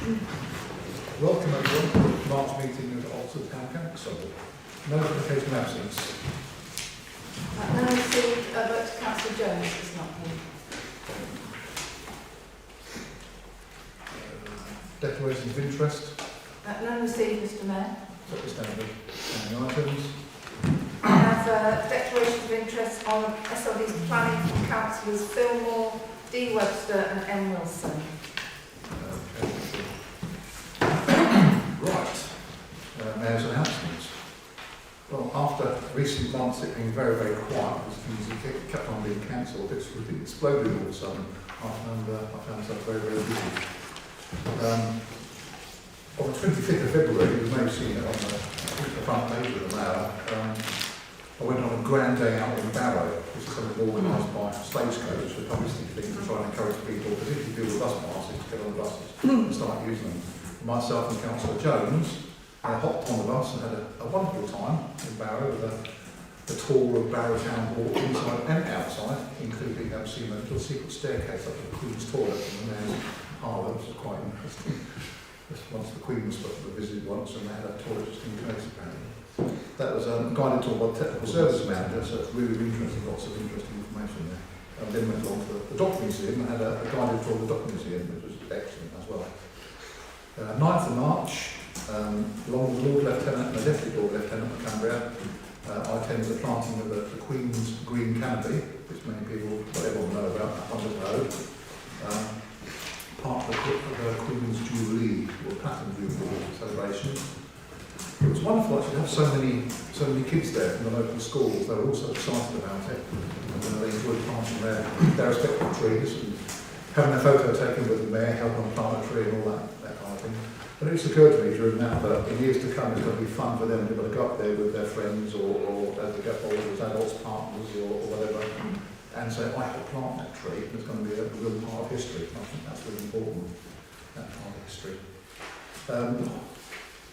Welcome everyone to the March meeting of the Ulverston Town Council. Notification of absence. None received, but Councillor Jones is not here. Declarations of interest. None received, Mr Mayor. Standing items. I have a declaration of interest on SLD's planning from Councillors Fillmore, D Webster and M Wilson. Right. Mayor's announcements. Well, after recent months it being very, very quiet, as things kept on being cancelled, it's really exploded all of a sudden. I found myself very, very busy. On the 25th of February, you may have seen it on the front page of the Mail, I went on a grand day out in Barrow, which is something organised by Stagecoach, a publicity thing to try and encourage people, particularly people with bus passes, to get on the buses and start using them. Myself and Councillor Jones hopped on the bus and had a wonderful time in Barrow with a tour of Barrow Town Hall inside and outside, including seeing a little secret staircase up to the Queen's toilet in the Mayor's parlour, which was quite interesting. Once the Queen was supposed to visit once and they had a toilet just in case apparently. That was a guided tour by the Technical Service Manager, so it's really interesting, lots of interesting information there. And then went on to the Dock Museum and had a guided tour of the Dock Museum, which was excellent as well. 9th of March, along with the Lord Lieutenant and the Deputy Lord Lieutenant of Cumbria, I attended the planting of the Queen's Green Canopy, which many people, well, everyone know about, that one road. Part of the Queen's Jubilee, or Platinum Jubilee celebration. It was wonderful actually to have so many kids there from the local schools. They were all so excited about it. And they enjoyed planting their respective trees and having their photo taken with the Mayor, helping them plant a tree and all that kind of thing. But it just occurred to me during that in years to come it's going to be fun for them to be able to go up there with their friends or as they get older as adults, partners or whatever. And say, I helped plant that tree, and it's going to be a real part of history. I think that's really important, that part of history.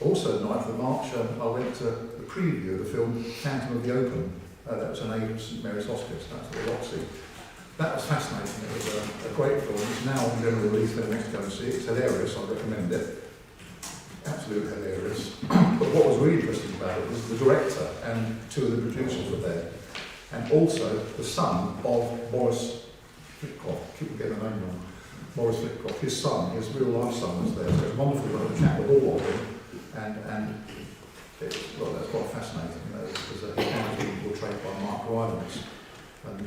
Also, 9th of March, I went to the preview of the film Phantom of the Open. That was an aid of St Mary's Hospice, that's the Roxy. That was fascinating. It was a great film. It's now on general release, everyone wants to go and see it. It's hilarious, I recommend it. Absolutely hilarious. But what was really interesting about it was the director and two of the producers were there. And also the son of Boris Flitcroft, I keep getting the name wrong, Boris Flitcroft, his son, his real life son was there, so it was wonderful to have a chat with all of them, and well, that's quite fascinating, because his character was portrayed by Mark Rylance, and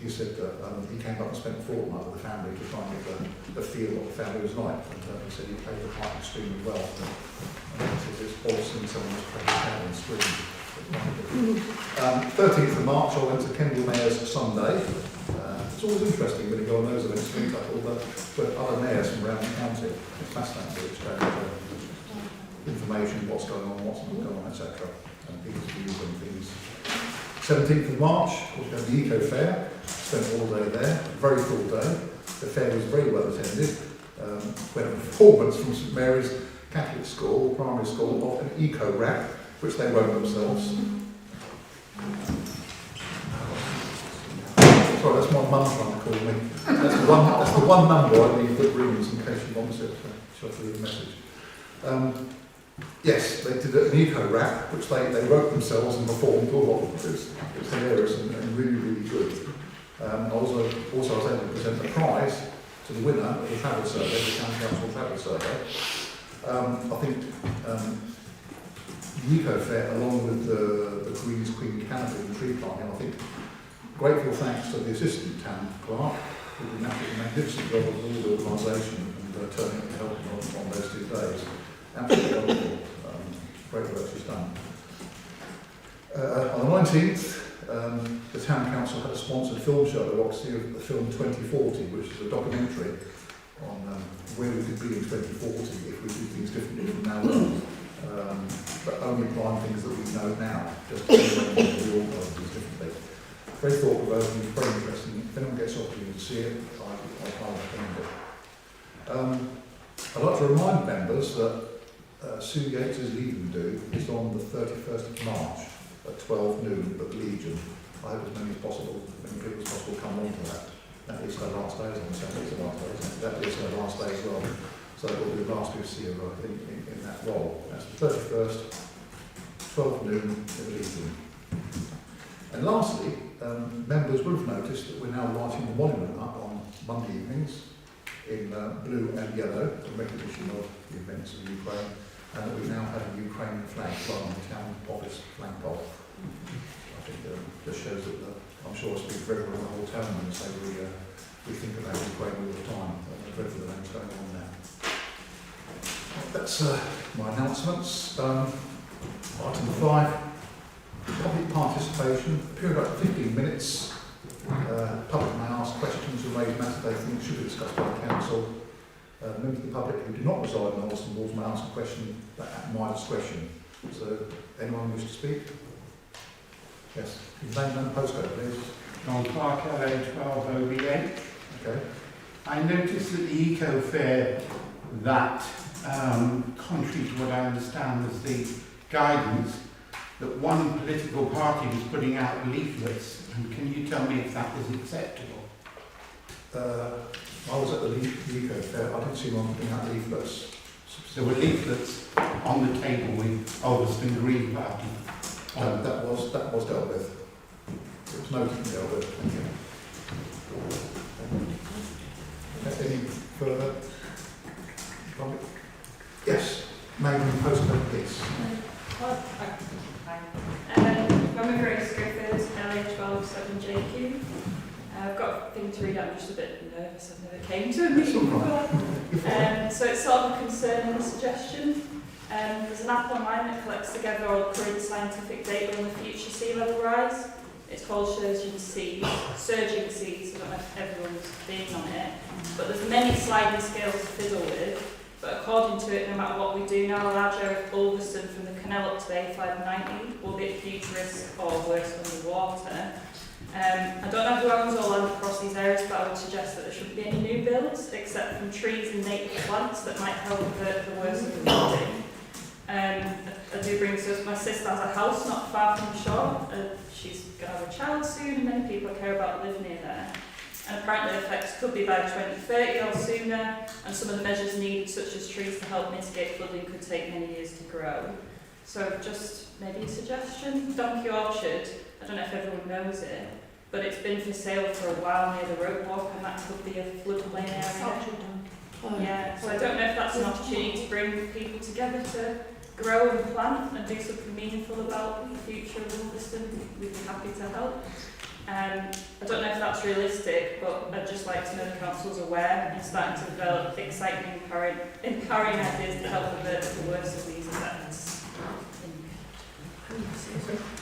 he said that he came up and spent a fortnight with the family to try and get the feel of what the family was like, and he said he played the part extremely well, and it's awesome someone was playing the on screen. 13th of March I went to Kendal Mayor's Sunday. It's always interesting when you go on those events, meet up all the other mayors from around the county. It's fascinating to exchange information, what's going on, what's not going on, etc. And people's views on things. 17th of March, we had the Eco Fair. Spent all day there, very full day. The fair was very well attended. We had a performance from St Mary's Catholic School, primary school, of an eco rap, which they wrote themselves. Sorry, that's my mum trying to call me. That's the one number I need that rings in case she wants it to shuffle the message. Yes, they did an eco rap, which they wrote themselves and performed. It was hilarious and really, really good. I also was able to present the prize to the winner of the travel survey, the Town Council travel survey. I think the Eco Fair, along with the Queen's Queen Canopy and tree planting, I think, grateful thanks to the assistant town clerk, who did an absolutely magnificent job of all the organisation and turning up and helping on those 2 days. Absolutely wonderful. Great work she's done. On the 19th, the Town Council had a sponsored film show at the Roxy of the film 2040, which is a documentary on where we could be in 2040 if we did things differently from now on. But only applying things that we know now, just to we all know things differently. Very thought-provoking, very interesting. If anyone gets the opportunity to see it, I highly recommend it. I'd like to remind members that Sue Yates' Leaving Do is on the 31st of March at 12 noon at the Legion. I hope as many people as possible come on to that. That is her last day, as I said, it's her last day, isn't it? That is her last day as well. So it will be the last we'll see her in that role. That's the 31st, 12 noon in the evening. And lastly, members will have noticed that we're now lighting the monument up on Monday evenings in blue and yellow, in recognition of the events of Ukraine, and that we now have a Ukrainian flag flying on the town office flag pole. I think just shows that I'm sure I speak for everyone in the whole town when I say we think about Ukraine all the time, and dreadful events going on there. That's my announcements. Item 5, public participation, period up to 15 minutes. Public may ask questions or raise matters they think should be discussed by the council. Members of the public who do not reside in Ulverston wards may ask a question at my discretion. So, anyone wish to speak? Yes. Name and postcode, please. John Clark, LA12OBH. Okay. I noticed at the Eco Fair that, contrary to what I understand was the guidance, that one political party was putting out leaflets. And can you tell me if that was acceptable? I was at the Eco Fair. I didn't see one putting out leaflets. There were leaflets on the table with Ulverston Green Party. That was dealt with. It was noted and dealt with. Thank you. Any further? Comment? Yes. Name and postcode, please. I'm Grace Griffiths, LA127JQ. I've got a thing to read out, I'm just a bit nervous, I've never came to a meeting before. So it's sort of a concern and a suggestion. There's an app online that collects together all current scientific data on the future sea level rise. It's called Surging Seas. I don't know if everyone's been on it, but there's many sliding scales to fiddle with. But according to it, no matter what we do now, a large area of Ulverston from the canal up to the A590 will be at huge risk or worse underwater. I don't know who owns or land across these areas, but I would suggest that there shouldn't be any new builds, except from trees and native plants that might help avert the worst of the flooding. I do bring this up. My sister has a house not far from the shore. She's going to have a child soon, and many people I care about live near there. And apparently the effects could be by 2030 or sooner, and some of the measures needed, such as trees to help mitigate flooding, could take many years to grow. So just maybe a suggestion. Donkey Orchard, I don't know if everyone knows it, but it's been for sale for a while near the road walk, and that could be a floodplain area. Yeah, so I don't know if that's an opportunity to bring people together to grow and plant and do something meaningful about the future of Ulverston. We'd be happy to help. I don't know if that's realistic, but I'd just like to know the council's aware and starting to develop exciting, empowering ideas to help avert the worst of these effects.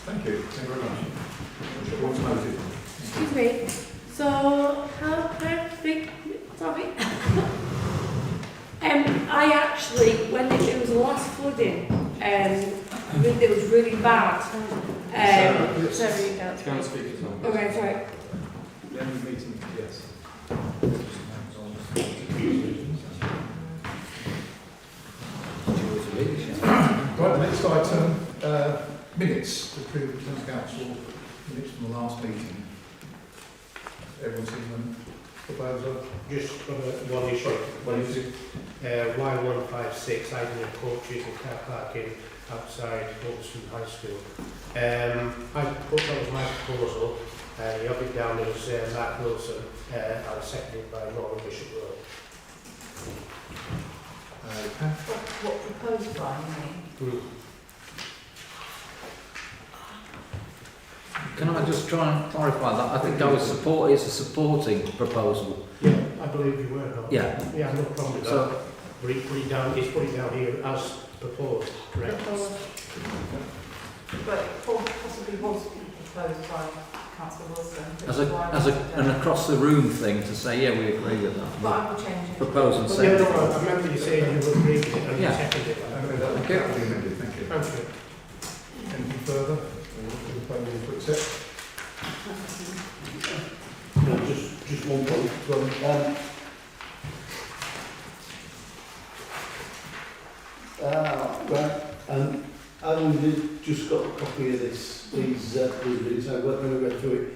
Thank you. Thank you very much. What's noted? Excuse me. So, how can I speak? Sorry. I actually, when it was the last flooding, it was really bad. Sarah, you can't Can't speak as well. Okay, sorry. The end of the meeting, yes. Right, the next item, minutes, the previous town council minutes from the last meeting. Everyone's seen them? Proposal? Just one issue. What is it? Y156, idling of coaches and car parking outside Ulverston High School. I thought that was my proposal. You have it down as Mark Wilson, and seconded by Norman Bishop Road. Okay. What proposed by, you mean? Can I just try and clarify that? I think I was it's a supporting proposal. Yeah, I believe you were. No? Yeah. Yeah, no problem with that. So, Put it down here as proposed, correct? But possibly was proposed by Councillor Wilson. as an across the room thing to say, yeah, we agree with that. But I will change it. Propose and But say. yeah, no, I remember you saying you agreed with it and you Yeah. seconded it. Thank you. Thank you. Thank you. Anything further? Or proposal to accept? No, just one point. I only just got a copy of these minutes. I went when I read through it.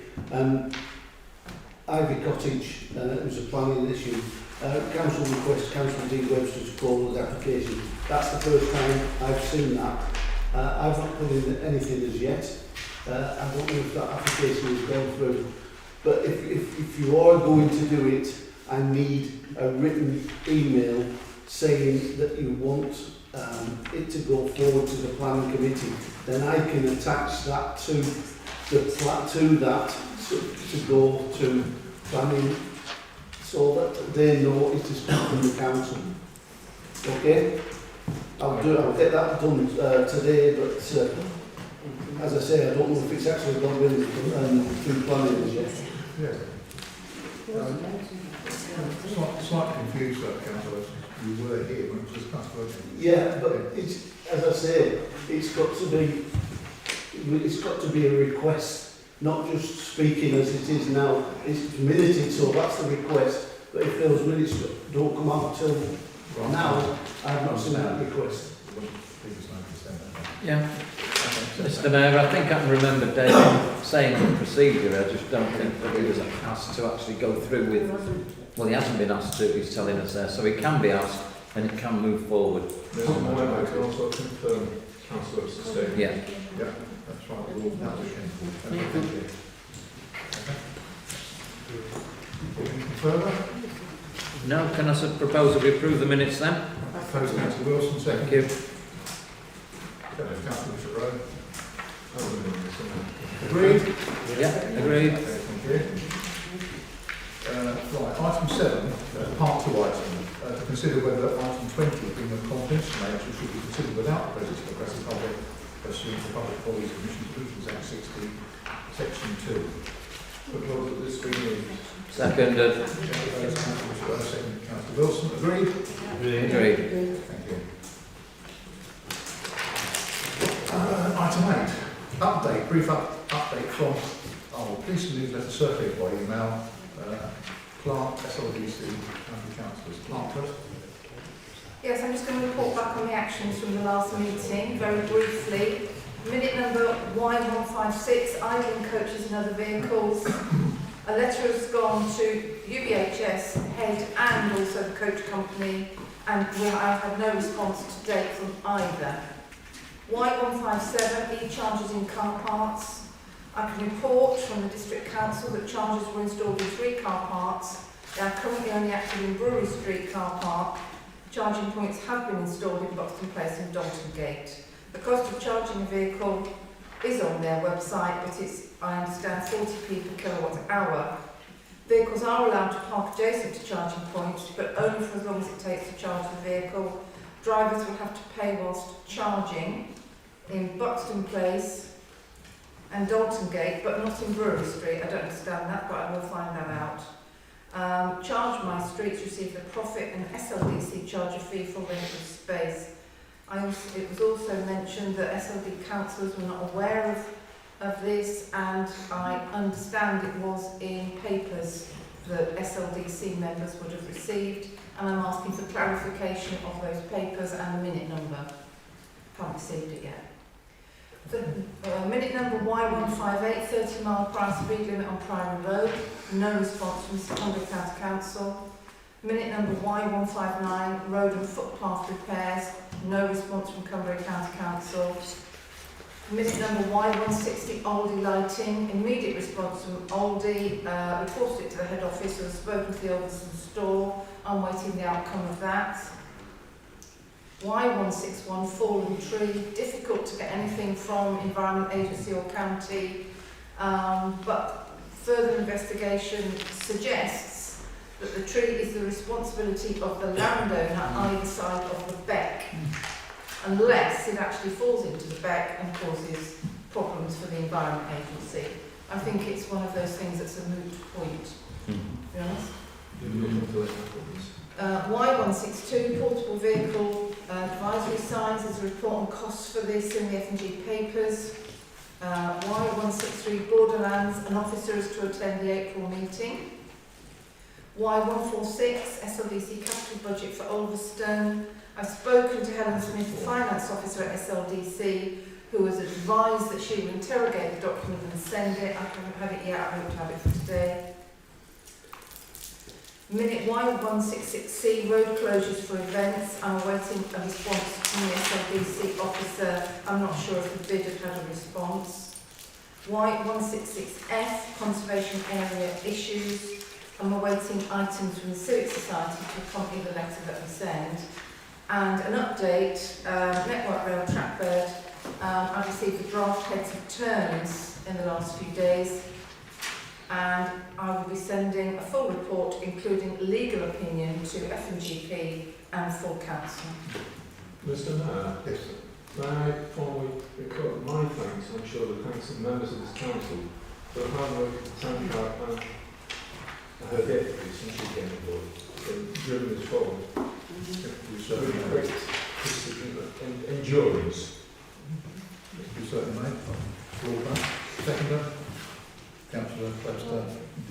Ivy Cottage, it was a planning issue. council requests Councillor D Webster to call the application. That's the first time I've seen that. I've not put in anything as yet. I don't know if that application has gone through. But if you are going to do it, I need a written email saying that you want it to go forward to the planning committee. Then I can attach that to to go to planning, so that they know it is from the council. Okay? I'll get that done today, but as I say, I don't know if it's actually gone through planning as yet. Yeah. Slightly confused about councillor. You were here when it was discussed, weren't you? Yeah, but it's, as I say, it's got to be a request, not just speaking as it is now. It's minuted, so that's the request. But if those minutes don't come out till now, I've not seen that request. Yeah. Mr Mayor, I think I can remember David saying the procedure. I just don't think that he was asked to actually go through with. Well, he hasn't been asked to. He's telling us there, so he can be asked and it can move forward. There's one more I can also confirm councillor sustained. Yeah. Yeah, that's right. We'll now do it. Thank you. Anything further? No, can I propose that we approve the minutes then? Proposed councillor Wilson, second. Thank you. Councillor Bishop Rowe. Agreed? Yeah, agreed. Okay, thank you. Right, item 7, part 2 item. To consider whether item 20 being a confidential nature should be considered without prejudice to the press and public pursuant to Public Bodies Commission Provisions Act 60, Section 2. Propose that this be moved. Seconded. Councillor Bishop Rowe, second. Councillor Wilson, agreed? Agreed. Thank you. Item 8, brief update from our police newsletter circulated by email. Clark, SLDC, County Councillors. Clark first. Yes, I'm just going to report back on the actions from the last meeting, very briefly. Minute number Y156, idling coaches and other vehicles. A letter has gone to UBHS head and also the coach company, and I've had no response to date from either. Y157, e-charges in car parks. I can report from the District Council that chargers were installed in 3 car parks. They are currently only active in Brewery Street car park. Charging points have been installed in Buxton Place and Dalton Gate. The cost of charging a vehicle is on their website, but it's, I understand, 40p per kilowatt hour. Vehicles are allowed to park adjacent to charging points, but only for as long as it takes to charge the vehicle. Drivers will have to pay whilst charging in Buxton Place and Dalton Gate, but not in Brewery Street. I don't understand that, but I will find that out. Charge My Streets receive the profit and SLDC charge a fee for rental space. It was also mentioned that SLD councillors were not aware of this, and I understand it was in papers that SLDC members would have received, and I'm asking for clarification of those papers and the minute number. Haven't received it yet. Minute number Y158, 30 mile per hour speed limit on Priory Road. No response from the Cumbria County Council. Minute number Y159, road and footpath repairs. No response from Cumbria County Council. Minute number Y160, Aldi lighting. Immediate response from Aldi. Reported it to the head office and spoken to the Ulverston store. I'm waiting the outcome of that. Y161, fallen tree. Difficult to get anything from Environment Agency or county, but further investigation suggests that the tree is the responsibility of the landowner either side of the beck, unless it actually falls into the beck and causes problems for the Environment Agency. I think it's one of those things that's a moot point, to be honest. Y162, portable vehicle advisory signs. There's a report on costs for this in the F&G papers. Y163, Borderlands, an officer is to attend the April meeting. Y146, SLDC capital budget for Ulverston. I've spoken to Helen Smith, the finance officer at SLDC, who has advised that she will interrogate the document and send it. I haven't had it yet, I hope to have it for today. Minute Y166C, road closures for events. I'm awaiting a response from the SLDC officer. I'm not sure if the bid had had a response. Y166F, conservation area issues. I'm awaiting items from the Civic Society to accompany the letter that we send. And an update, Network Rail Trackbird. I've received the draft heads of terms in the last few days. And I will be sending a full report, including legal opinion, to F&GP and full council. Mr Mayor, Yes. may I formally record my thanks, and I'm sure the thanks of members of this council, for the hard work of the town clerk and her deputies since she came on board in moving this forward. You With certainly great discipline and endurance. You certainly may. Floor back. Seconder. Councillor Webster, D.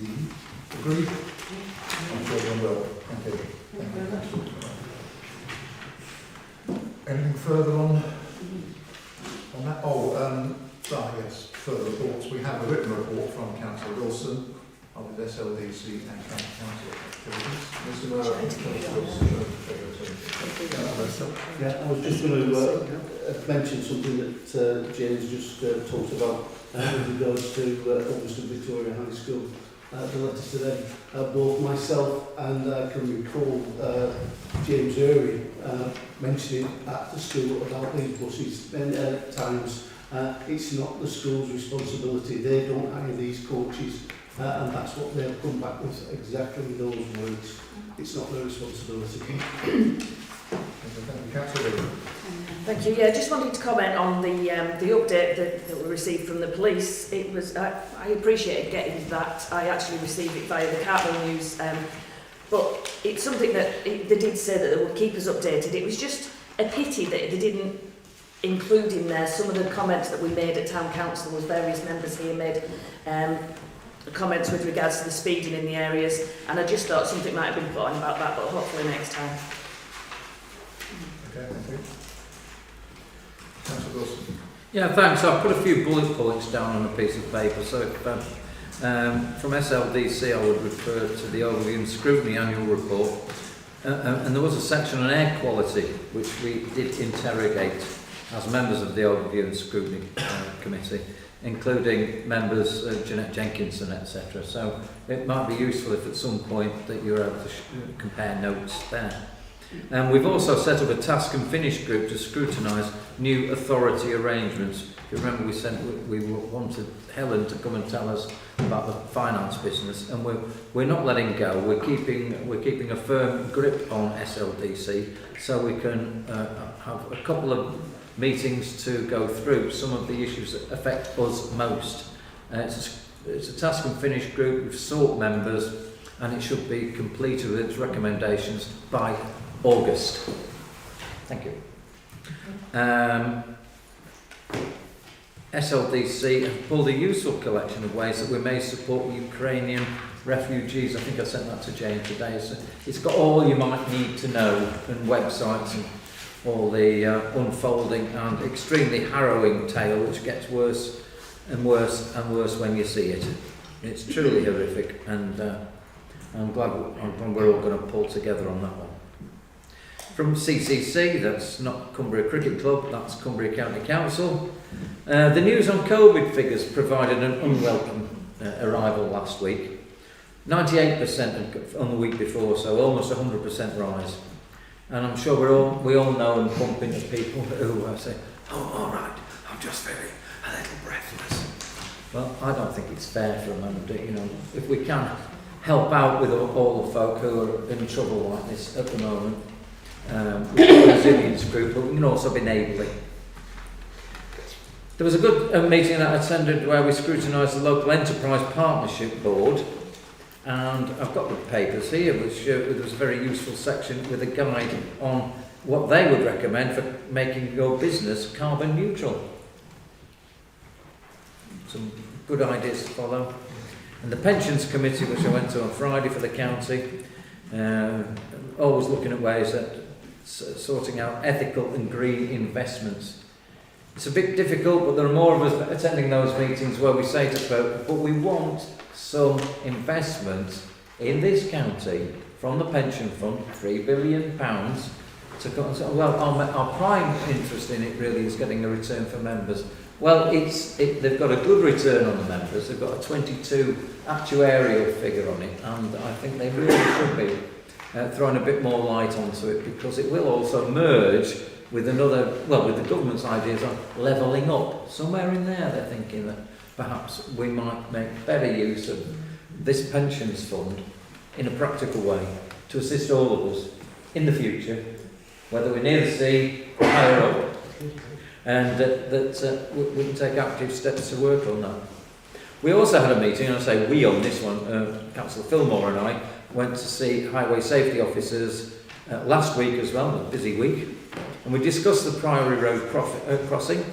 Agreed? I'm sure you will. Thank you. Thank you, Councillor. Anything further on that? Oh, yes, further reports. We have a written report from Councillor Wilson of his SLDC and County Council activities. Mr Mayor, I think Councillor Wilson should take your attention. Councillor Webster. Yeah, I was just going to mention something that James just talked about with regards to Ulverston Victoria High School. The letter to them. Both myself and I can recall James Erie mentioning at the school about these buses many times. It's not the school's responsibility. They don't hire these coaches, and that's what they'll come back with, exactly those words. It's not their responsibility. Thank you, Councillor Lee. Thank you. Yeah, just wanted to comment on the update that we received from the police. It was I appreciated getting that. I actually received it via the Cartwheel News, but it's something that they did say that they would keep us updated. It was just a pity that they didn't include in there some of the comments that we made at Town Council. As various members here made comments with regards to the speeding in the areas, and I just thought something might have been put on about that, but hopefully next time. Okay, thank you. Councillor Wilson. Yeah, thanks. I've put a few bullet points down on a piece of paper. So if, from SLDC, I would refer to the Overview and Scrutiny Annual Report. And there was a section on air quality, which we did interrogate as members of the Overview and Scrutiny Committee, including members Jeanette Jenkinson, etc. So it might be useful if at some point that you're able to compare notes there. And we've also set up a task and finish group to scrutinise new authority arrangements. If you remember, we wanted Helen to come and tell us about the finance business, and we're not letting go. We're keeping a firm grip on SLDC, so we can have a couple of meetings to go through some of the issues that affect us most. It's a task and finish group. We've sought members, and it should be completed with its recommendations by August. Thank you. SLDC have pulled a useful collection of ways that we may support Ukrainian refugees. I think I sent that to Jane today. So it's got all you might need to know, and websites and all the unfolding and extremely harrowing tale, which gets worse and worse and worse when you see it. It's truly horrific, and I'm glad we're all going to pull together on that one. From CCC, that's not Cumbria Cricket Club, that's Cumbria County Council. The news on COVID figures provided an unwelcome arrival last week. 98% on the week before, so almost 100% rise. And I'm sure we all know and bump into people who say, "Oh, all right, I'm just feeling a little breathless." Well, I don't think it's fair for a moment. You know, if we can help out with all the folk who are in trouble like this at the moment, with the resilience group, but we can also be neighbourly. There was a good meeting that I attended where we scrutinised the local enterprise partnership board, and I've got the papers here, which there was a very useful section with a guide on what they would recommend for making your business carbon neutral. Some good ideas to follow. And the pensions committee, which I went to on Friday for the county, always looking at ways at sorting out ethical and green investments. It's a bit difficult, but there are more of us attending those meetings where we say to folk, but we want some investment in this county from the pension fund, £3 billion, to go and say, well, our prime interest in it really is getting a return for members. Well, they've got a good return on the members. They've got a 22 actuarial figure on it, and I think they really should be throwing a bit more light onto it, because it will also merge with with the government's ideas on levelling up. Somewhere in there they're thinking that perhaps we might make better use of this pensions fund in a practical way to assist all of us in the future, whether we're near the sea or higher up, and that we can take active steps to work on that. We also had a meeting, and I say we on this one, Councillor Fillmore and I went to see highway safety officers last week as well, a busy week, and we discussed the Priory Road crossing.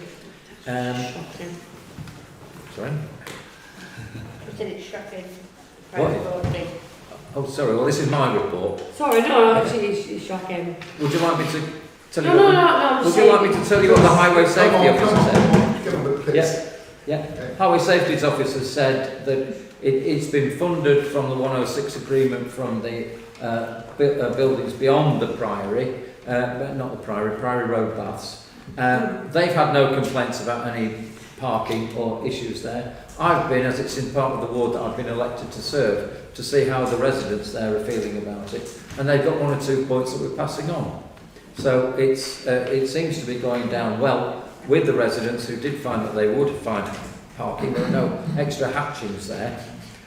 Shocking. Sorry? You said it's shocking. What? Oh, sorry, well this is my report. Sorry, no, actually it's shocking. Would you like me to tell you No, what no, I'm would saying- you like me to tell you what the highway safety officer said? Give them a please. Yes. Yeah. Okay. Highway Safety Officer said that it's been funded from the 106 agreement from the buildings beyond the Priory, but not the Priory Road Baths. They've had no complaints about any parking or issues there. I've been, as it's in part of the ward that I've been elected to serve, to see how the residents there are feeling about it, and they've got 1 or 2 points that we're passing on. So it seems to be going down well with the residents who did find that they would find parking. There are no extra hatchings there.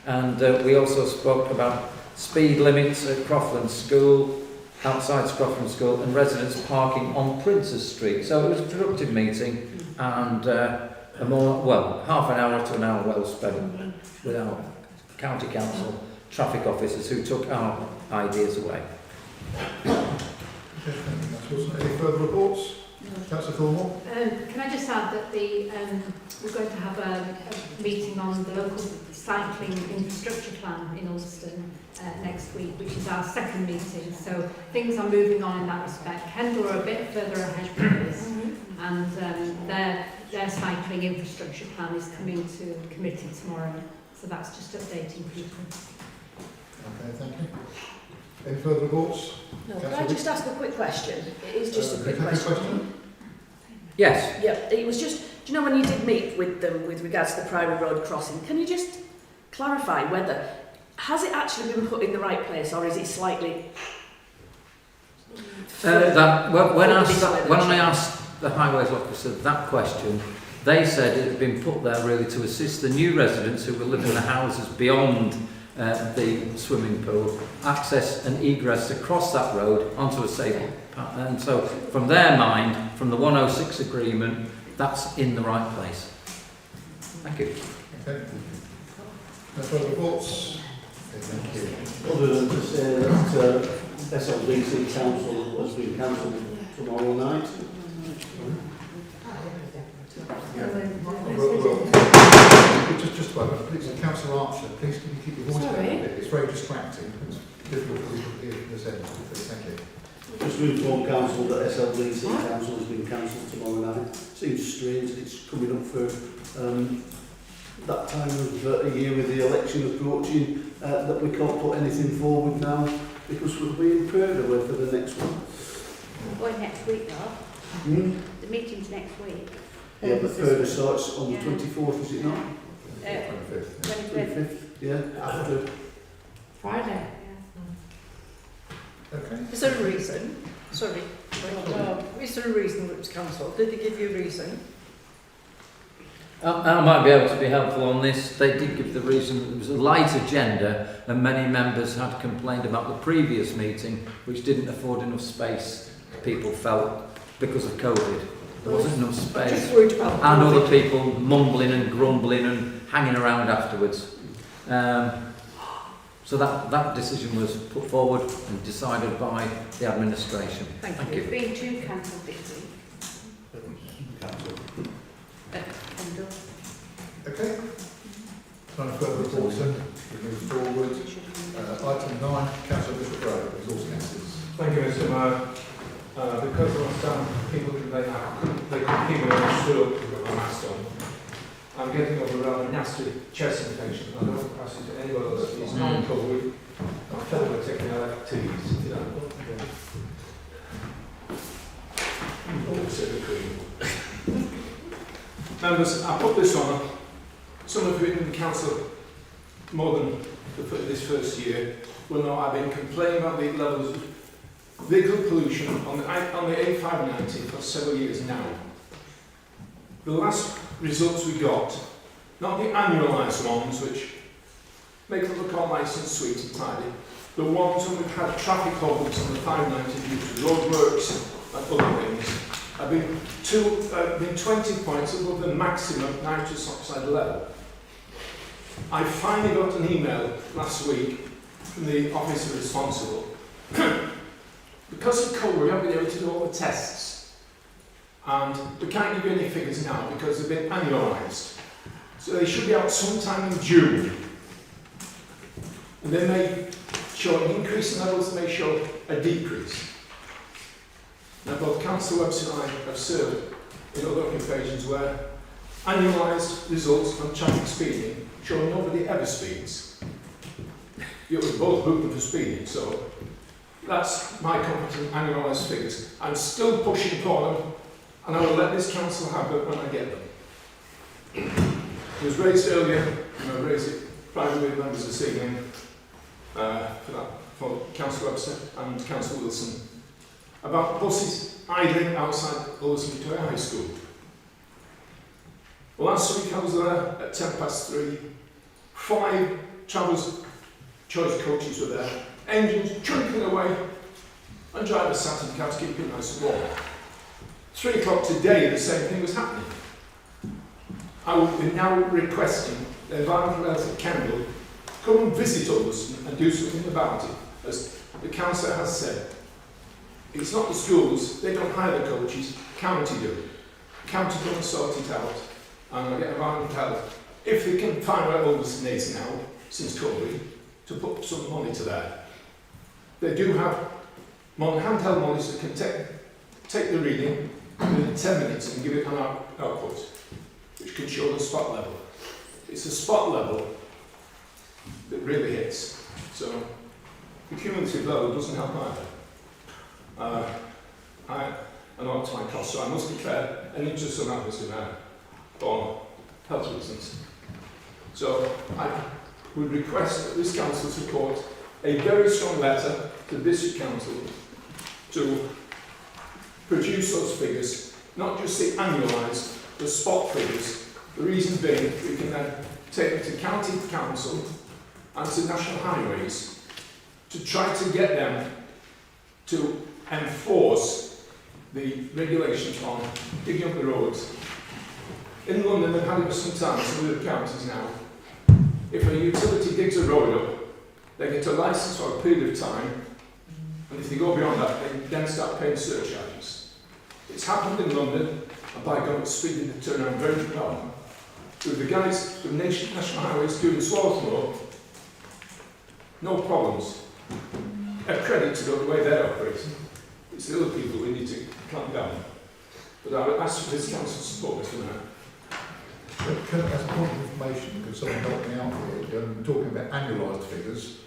And we also spoke about speed limits at Croftland School, outside Croftland School, and residents parking on Princess Street. So it was a productive meeting, and half an hour to an hour well spent with our county council traffic officers who took our ideas away. Any further reports? Councillor Fillmore? Can I just add that we're going to have a meeting on the local cycling infrastructure plan in Ulverston next week, which is our second meeting. So things are moving on in that respect. Kendal are a bit further ahead with this, and their cycling infrastructure plan is coming to committee tomorrow. So that's just updating people. Okay, thank you. Any further reports? No, can I just ask a quick question? It is just a quick question. Yes. Yeah, it was just, do you know when you did meet with them with regards to the Priory Road crossing, can you just clarify whether, has it actually been put in the right place, or is it slightly... When I asked the highways officer that question, they said it had been put there really to assist the new residents who will live in the houses beyond the swimming pool, access and egress across that road onto a safe path. And so from their mind, from the 106 agreement, that's in the right place. Thank you. Okay. No further reports? Okay, thank you. Other than to say that SLDC Council has been cancelled tomorrow night. Just a moment, please, Councillor Archer, please can you keep your voice down a bit? It's very distracting. It's difficult for people to hear this end. Thank you. Just to inform Council that SLDC Council has been cancelled tomorrow night. Seems strange that it's coming up for that time of year with the election approaching, that we can't put anything forward now because we're being prayed away for the next one. Going next week though. Hmm? The meeting's next week. Yeah, but further starts on the 24th, is it not? 25th. 25th. Yeah, after. Friday. Okay. Is there a reason? Sorry. Is there a reason that it was cancelled? Did they give you a reason? I might be able to be helpful on this. They did give the reason that it was a light agenda, and many members had complained about the previous meeting, which didn't afford enough space, people felt, because of COVID. There wasn't enough space. Just worried about And COVID. other people mumbling and grumbling and hanging around afterwards. So that decision was put forward and decided by the administration. Thank Thank you. you. Been two cancelled this week. Kendal. Okay. No further reports then. We move forward. Item 9, Councillor Bishop Road, resource councils. Thank you, Mr. Mayor. Because of some people complain they can keep me stood up with my mask on. I'm getting over a rather nasty chest infection. I don't pass it to anyone else. It's non-COVID. I'm fed with taking LFTs, you know. Oh, silly cream. Members, I put this on. Some of you in the council, more than this first year, will know I've been complaining about the levels of vehicle pollution on the A590 for several years now. The last results we got, not the annualised ones, which make it look all nice and sweet and tidy, the ones when we've had traffic holdings on the 590 due to roadworks and other things, have been 20 points above the maximum nitrous oxide level. I finally got an email last week from the officer responsible. Because of COVID, we haven't been able to do all the tests. And we can't give you any figures now because they've been annualised. So they should be out sometime in June. And they may show an increase in levels, they may show a decrease. Now, both Council Webster and I have served in other occupations where annualised results on traffic speeding show nobody ever speeds. You were both booked for speeding, so that's my competent annualised figures. I'm still pushing for them, and I will let this council have it when I get them. It was raised earlier, and I raised it privately with members this evening for Councillor Webster and Councillor Wilson about buses idling outside Ulverston Town High School. Well, last week I was there at 3:10. 5 Travellers' Choice coaches were there, engines chunking away, and drivers sat in cabs keeping nice and warm. 3 o'clock today, the same thing was happening. I will be now requesting the environmental health at Kendal come and visit Ulverston and do something about it. As the councillor has said, it's not the schools, they don't hire the coaches, county do. County don't sort it out, and I get environmental health. If they can find where Ulverston is now, since COVID, to put some money to that. They do have handheld monitors that can take the reading within 10 minutes and give it an output, which can show the spot level. It's the spot level that really hits. So the cumulative level doesn't help either. I know it's my cost, so I must declare an interest on that, Mr. Mayor, for health reasons. So I would request that this council support a very strong letter to the district council to produce those figures, not just the annualised, the spot figures. The reason being, we can then take them to county council and to national highways to try to get them to enforce the regulations on digging up the roads. In London, they've had it for some time, some of the counties now. If a utility digs a road up, they get a licence for a period of time, and if they go beyond that, they then start paying surcharges. It's happened in London, and by God, it's speeding the turnaround very well. With the guys from National Highways doing Swarthmore, no problems. A credit to the way they're operating. It's the other people we need to clamp down. But I would ask for this council support, Mr. Mayor. As a point of information, because someone helped me out here, talking about annualised figures,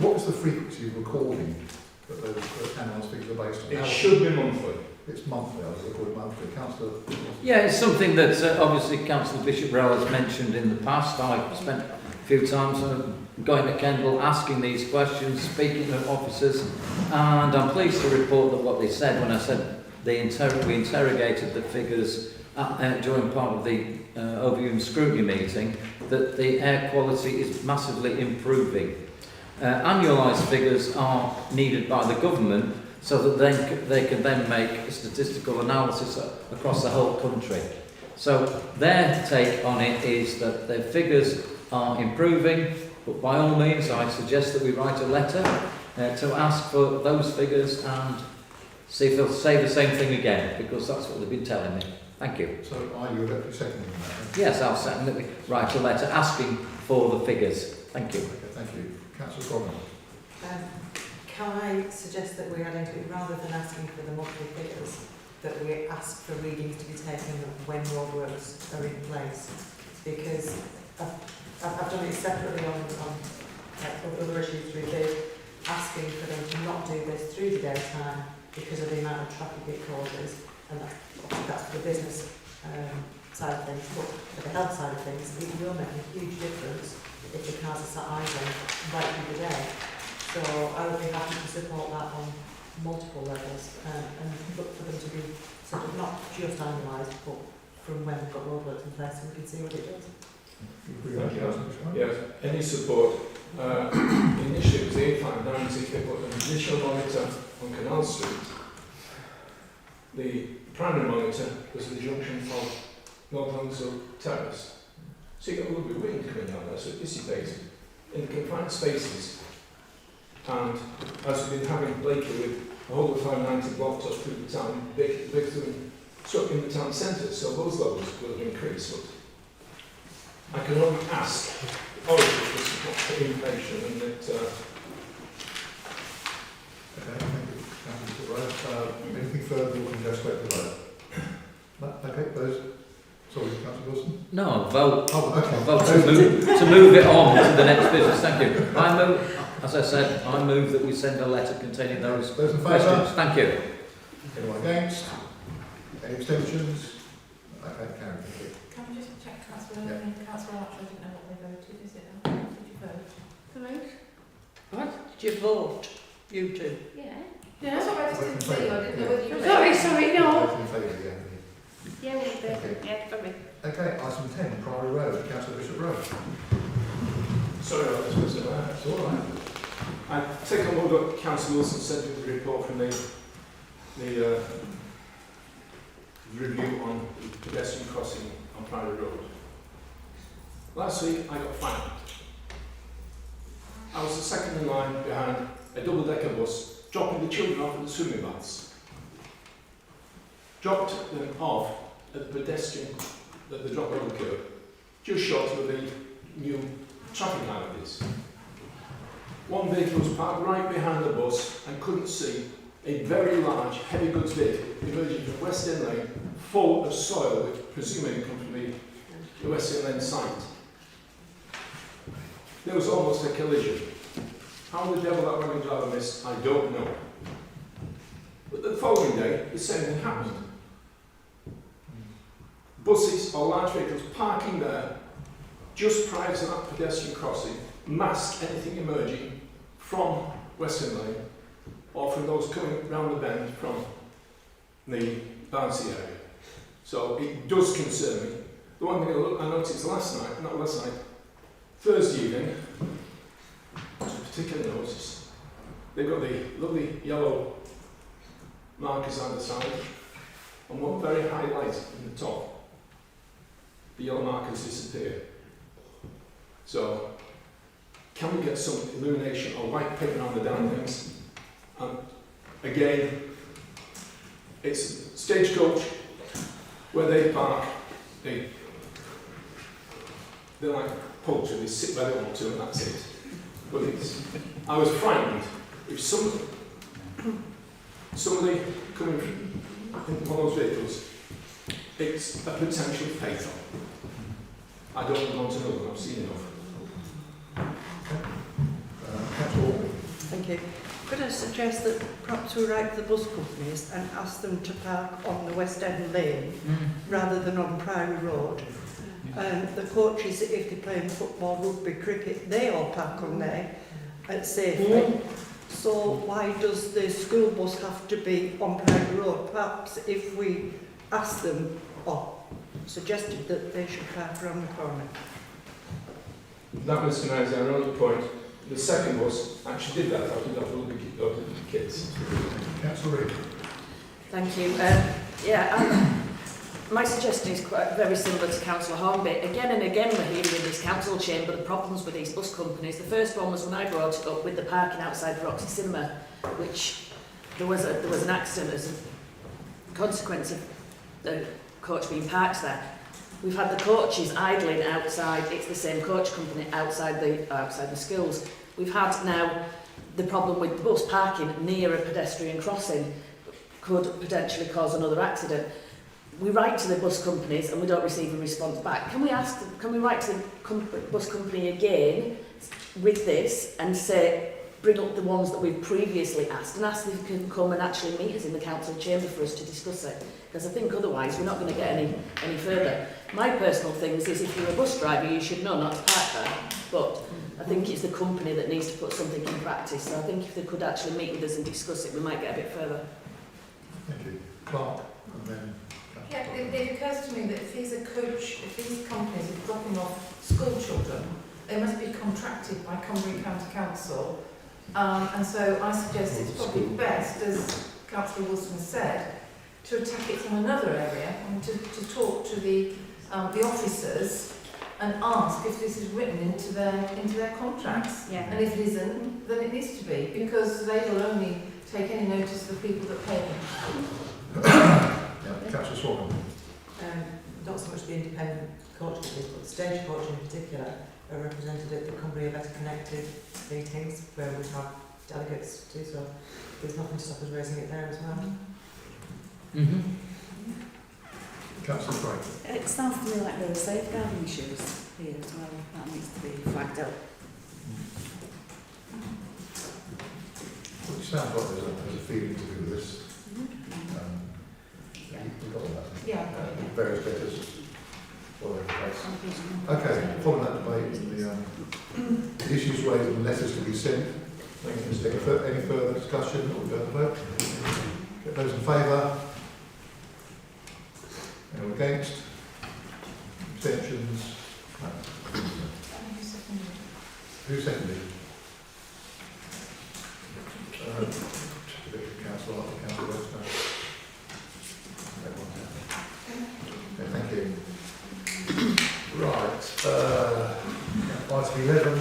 what was the frequency of recording that those annualised figures are based on? It should be monthly. It's monthly, I was recording monthly. Councillor? Yeah, it's something that obviously Councillor Bishop-Rowe has mentioned in the past. I've spent a few times going to Kendal, asking these questions, speaking to officers, and I'm pleased to report that what they said when I said we interrogated the figures during part of the overview and scrutiny meeting, that the air quality is massively improving. Annualised figures are needed by the government so that they can then make a statistical analysis across the whole country. So their take on it is that their figures are improving, but by all means I suggest that we write a letter to ask for those figures and see if they'll say the same thing again, because that's what they've been telling me. Thank you. So are you actually seconding that? Yes, I'll certainly write a letter asking for the figures. Thank you. Okay, thank you. Councillor Corbin. Can I suggest that we add into it, rather than asking for the monthly figures, that we ask for readings to be taken when roadworks are in place? Because I've done it separately on other issues through bid, asking for them to not do this through the daytime because of the amount of traffic it causes, and that's for the business side of things, but for the health side of things, it will make a huge difference if the cars are sat idling right through the day. So I would be happy to support that on multiple levels, and look for them to be sort of not just analysed, but from when we've got roadworks in place, and we can see what it does. Thank you. Yes, any support. Initially it was 859 to put an additional monitor on Canal Street. The primary monitor was at the junction from North Hunsel Terrace. So you got a little bit of wind coming down there, so it dissipated in the confined spaces. And as we've been having lately with the whole of 590 blocked up through the town, big stuck in the town centre, so those levels will increase. But I can only ask Origin for information and that. Okay, thank you. Councillor Rowe. Anything further, we can go straight to the vote. No? Okay, those. Sorry, Councillor Wilson. No, vote. Oh, okay. Vote to move it on to the next business. Thank you. I move, as I said, I move that we send a letter containing those in favour? questions. Thank you. Anyone against? Any abstentions? Okay, carried. Thank you. Can we just check Councillor Yeah. and Councillor Archer? I didn't know what they voted. Is it? Did you vote? Hello? What? Did you vote? You two? Yeah. Yeah. Sorry, I just didn't see you. I didn't know whether you Sorry, no. Those in favour, yeah. Yeah, we'll do. Okay. Yeah, sorry. Okay, item 10, Priory Road, Councillor Bishop Road. Sorry about this, Mr. Mayor. That's all right. I take on board what Councillor Wilson said with the report from the review on pedestrian crossing on Priory Road. Last week I got fined. I was the second in line behind a double-decker bus dropping the children off at the swimming baths. Dropped them off at the pedestrian at the drop over curb, just short of the new traffic light is. One vehicle was parked right behind the bus and couldn't see a very large heavy goods vehicle emerging from West End Lane full of soil, which presumably come from the West End Lane site. There was almost a collision. How the devil that wagon driver missed, I don't know. But the following day, the same thing happened. Buses or large vehicles parking there just prior to that pedestrian crossing mask anything emerging from Western Lane or from those coming round the bend from the bouncy area. So it does concern me. The one thing I noticed Thursday evening, which I particularly noticed, they've got the lovely yellow markers on the side and one very high light in the top. The yellow markers disappear. So, can we get some illumination or white paint on the damn things? And again, it's Stagecoach where they park. They're like poultry, they sit where they want to and that's it. But I was frightened if somebody coming in one of those vehicles, it's a potential fatal. I don't want to know them, I've seen enough. Councillor Orby. Thank you. Could I suggest that perhaps we write to the bus companies and ask them to park on the West End Lane rather than on Priory Road? The coaches, if they're playing football, rugby, cricket, they all park on there at safely. So why does the school bus have to be on Priory Road? Perhaps if we ask them, or suggested that they should park around the corner. That, Mr. Mayor, is our only point. The second bus actually did that after the kids. Councillor Reid. Thank you. My suggestion is quite very similar to Councillor Hornby. Again and again we're hearing in this council chamber the problems with these bus companies. The first one was when I brought it up with the parking outside the Roxy Cinema, which there was an accident as a consequence of the coach being parked there. We've had the coaches idling outside. It's the same coach company outside the schools. We've had now the problem with the bus parking near a pedestrian crossing could potentially cause another accident. We write to the bus companies and we don't receive a response back. Can we write to the bus company again with this and say, bring up the ones that we've previously asked and ask if they can come and actually meet us in the council chamber for us to discuss it. Because I think otherwise we're not going to get any further. My personal things is if you're a bus driver, you should know not to park there. But I think it's the company that needs to put something in practice. So I think if they could actually meet with us and discuss it, we might get a bit further. Thank you. Clark, and then... Yeah, it occurs to me that if these are if these companies are dropping off school children, they must be contracted by Cumbria County Council. And so I suggest it's probably best, as Councillor Wilson said, to attack it from another area and to talk to the officers and ask if this is written into their contracts. Yeah. And if it isn't, then it needs to be, because they will only take any notice of the people that pay them. Yeah, Councillor Swan. Not so much the independent coach companies, but the stagecoach in particular are represented at the Cumbria Better Connected meetings where we have delegates too, so there's nothing to stop us raising it there as well. Mm-hmm. Councillor Craig. It sounds to me like there are safeguarding issues here as well. That needs to be flagged up. Well, it sounds like there's a feeling to do with this. You've got all that. Yeah, I've got it. Various letters. All over the place. Okay, following that debate, the issues raised and letters to be sent. Any further discussion or go to vote? Get those in favour? Anyone against? Abstentions? No. Who seconded? Councillor West. Okay, thank you. Right, item 11,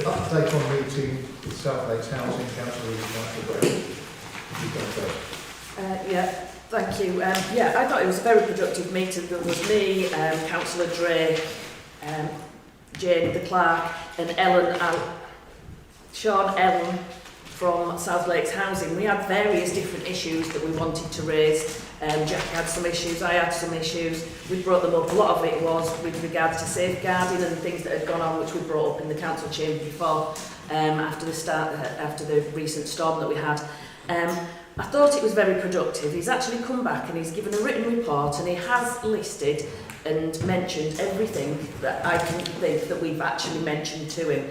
update on meeting with South Lakes Housing Council. Yeah, thank you. Yeah, I thought it was a very productive meeting. There was me, Councillor Drake, Jane the clerk, and Sean Ellen from South Lakes Housing. We had various different issues that we wanted to raise. Jack had some issues, I had some issues. We brought them up. A lot of it was with regards to safeguarding and things that had gone on, which we brought up in the council chamber before, after the recent storm that we had. I thought it was very productive. He's actually come back and he's given a written report and he has listed and mentioned everything that I can think that we've actually mentioned to him.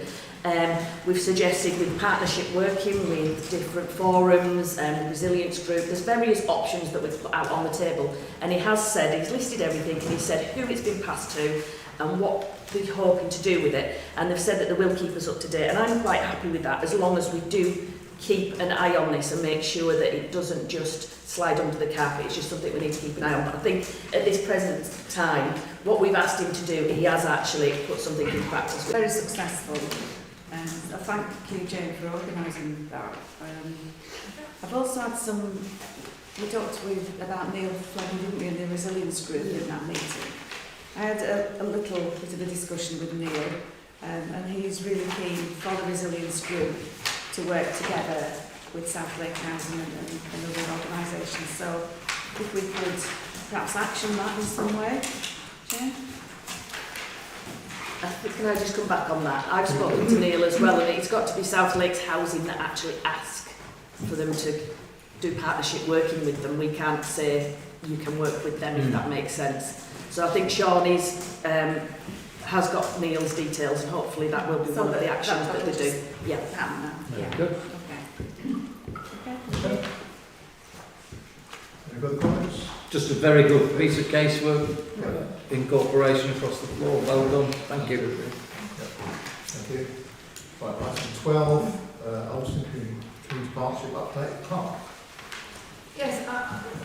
We've suggested with partnership working with different forums and resilience group, there's various options that we've put out on the table, and he has said, he's listed everything and he said who it's been passed to and what they're hoping to do with it, and they've said that they will keep us up to date, and I'm quite happy with that as long as we do keep an eye on this and make sure that it doesn't just slide under the carpet. It's just something we need to keep an eye on. But I think at this present time, what we've asked him to do, he has actually put something in practice. Very successful. I thank you, Jane, for organising that. I've also had some, we talked about Neil Fleming, didn't we, in the resilience group in that meeting. I had a little bit of a discussion with Neil, and he's really keen for the resilience group to work together with South Lake Housing and other organisations. So if we could perhaps action that in some way, Jane? Can I just come back on that? I've spoken to Neil as well, and it's got to be South Lakes Housing that actually ask for them to do partnership working with them. We can't say you can work with them if that makes sense. So I think Sean has got Neil's details, and hopefully that will be one of the actions that they do. Yeah. Yeah. Good. Okay. Any further comments? Just a very good piece of casework, incorporation across the floor. Well done. Thank you. Thank you. Right, item 12, Ulverston Community Partnership update. Clark. Yes,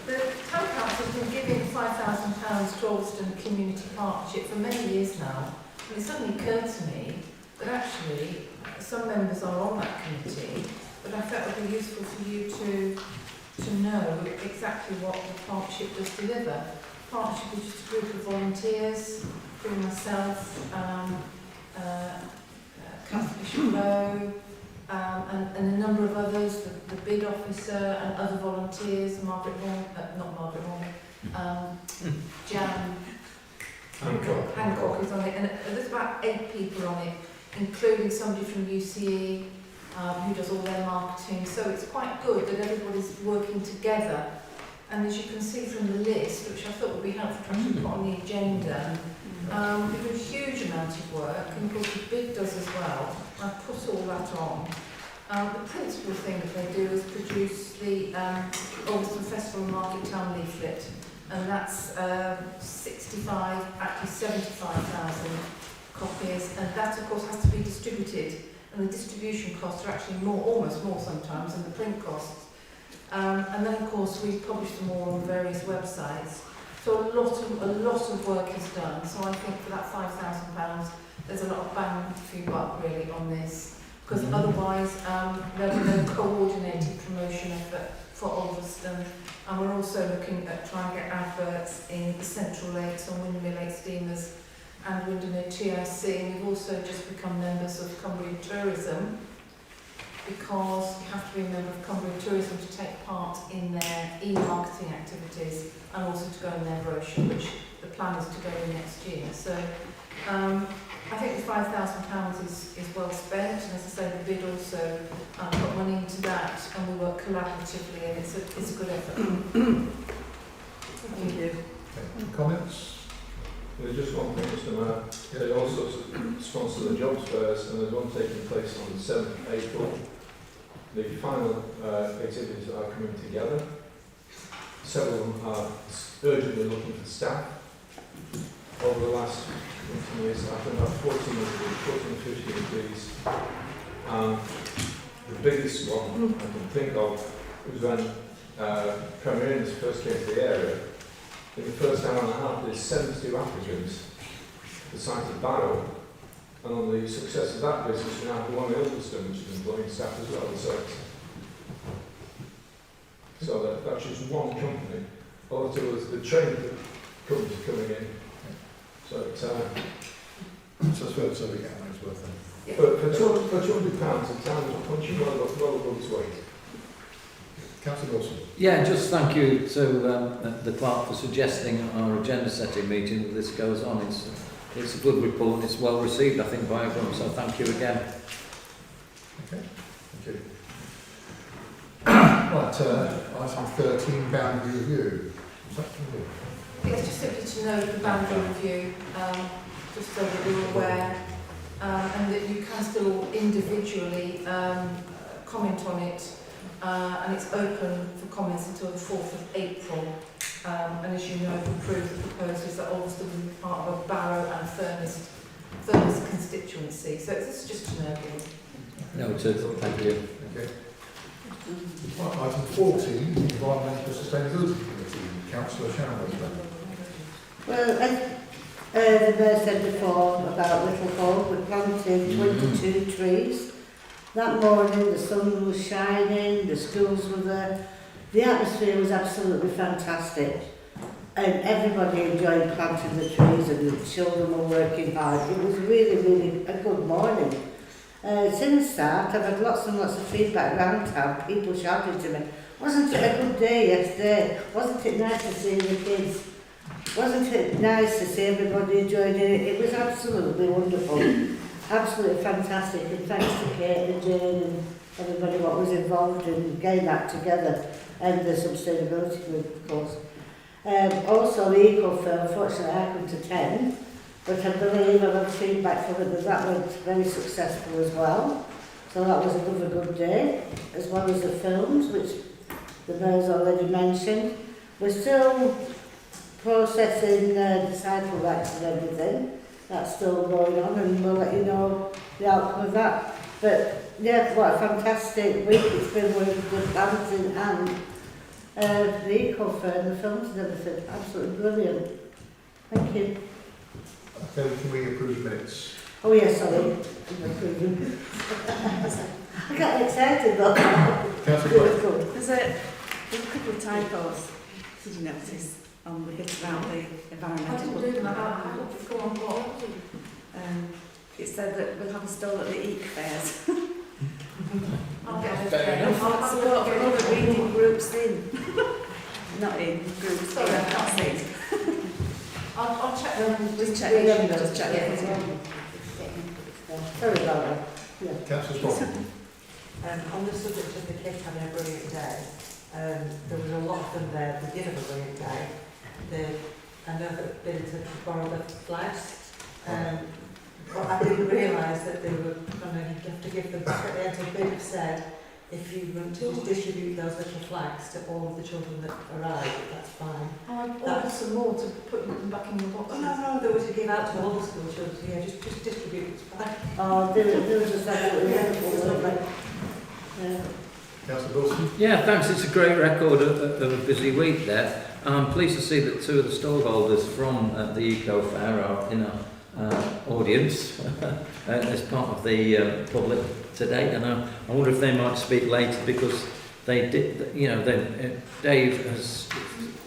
the Town Council has been giving £5,000 to Ulverston Community Partnership for many years now, and it suddenly occurred to me that actually some members are on that committee, but I felt it would be useful for you to know exactly what the partnership does deliver. The partnership is just a group of volunteers, including myself, Councillor Chabot, and a number of others, the bid officer and other volunteers, Margaret Horn, Jan Hancock is on it, and there's about 8 people on it. including somebody from UCE who does all their marketing. So it's quite good that everybody's working together. And as you can see from the list, which I thought would be helpful to actually put on the agenda, they do a huge amount of work, and of course the bid does as well. I've put all that on. The principal thing that they do is produce the Ulverston Festival and Market Town leaflet, and that's 65, actually 75,000 copies, and that of course has to be distributed, and the distribution costs are actually more, almost more sometimes, than the print costs. And then of course we publish them all on various websites. So a lot of work is done. So I think for that £5,000, there's a lot of bang for your buck really on this, because otherwise there'll be no coordinated promotion effort for Ulverston. And we're also looking at trying to get adverts in the Central Lakes on Windermere Lake Steamers and Windermere TIC. And we've also just become members of Cumbrian Tourism, because you have to be a member of Cumbrian Tourism to take part in their e-marketing activities and also to go in their brochure, which the plan is to go in next year. So I think the £5,000 is well spent, and as I say, the bid also put money into that, and we work collaboratively, and it's a good effort. Thank you. Okay. Comments? There's just one thing, Mr. Mayor. They also sponsor the jobs fairs, and there's one taking place on the 7th of April. The final activities are coming together. Several of them are urgently looking for staff. Over the last 20 years, I've done about 14 or 15 of these. The biggest one I can think of was when Premier Inn first came to the area. In the first hour and a half, there's 72 applicants for the site of Barrow, and on the success of that business, we now have one in Ulverston, which is employing staff as well. So that's just one company. All of the training that companies are coming in. So it's so we get a money's worth then. Yeah. for £200, the town is punching well above its weight. Councillor Wilson. Yeah, just thank you to the clerk for suggesting our agenda setting meeting that this goes on. It's a good report and it's well received, I think, by everyone, so thank you again. Okay, thank you. Right, item 13, boundary review. Is that for you? It's just simply to know the boundary review, just so that you're aware, and that you can still individually comment on it, and it's open for comments until the 4th of April. And as you know, we've approved the proposals that Ulverston will be part of a Barrow and Furness constituency. So this is just to know. Noted, thank you. Okay. Right, item 14, Environmental Sustainability Committee. Councillor Sharon. Well, as the mayor said before about Little Hall, we planted 22 trees. That morning the sun was shining, the schools were there. The atmosphere was absolutely fantastic. And everybody enjoyed planting the trees, and the children were working hard. It was really, really a good morning. Since that, I've had lots and lots of feedback around town, people shouting to me, wasn't it a good day yesterday? Wasn't it nice to see the kids? Wasn't it nice to see everybody enjoying it? It was absolutely wonderful, absolutely fantastic, and thanks to Kate and Jane and everybody what was involved in getting that together, and the sustainability group, of course. Also the Eco Fair, unfortunately I couldn't attend, but I believe I've had feedback from it that went very successful as well. So that was another good day, as well as the films, which the mayor's already mentioned. We're still processing disciple rights and everything. That's still going on, and we'll let you know the outcome of that. But yeah, what a fantastic week it's been with the dancing and the Eco Fair and the films and everything. Absolutely brilliant. Thank you. Okay, can we approve minutes? Oh yes, sorry. I got excited though. Councillor. There's a couple of typos, did you notice, on the bit about the environmental book. It said that we'll have a stall at the Eek fairs. I'll get Fair enough. Support for other reading groups in. Not in, groups. Sorry, I can't see. I'll check them. Just check the numbers, check Yeah. everything. Sorry about that. Yeah. Councillor Swanton. On the subject of the kids having a brilliant day, there was a lot of them there that did have a brilliant day. I know that Bill had borrowed the flags, but I didn't realise that they were going to have to give them back at the end. So Bill had said, if you want to distribute those little flags to all of the children that arrive, that's fine. Oh, I ordered some more to put them back in your Oh, boxes. no, they were to give out to all the school children. So yeah, just distribute. It's fine. Oh, there was a second. Councillor Wilson. Yeah, thanks. It's a great record of a busy week there. I'm pleased to see that 2 of the stallholders from the Eco Fair are in our audience as part of the public today, and I wonder if they might speak later, because they did, you know, Dave has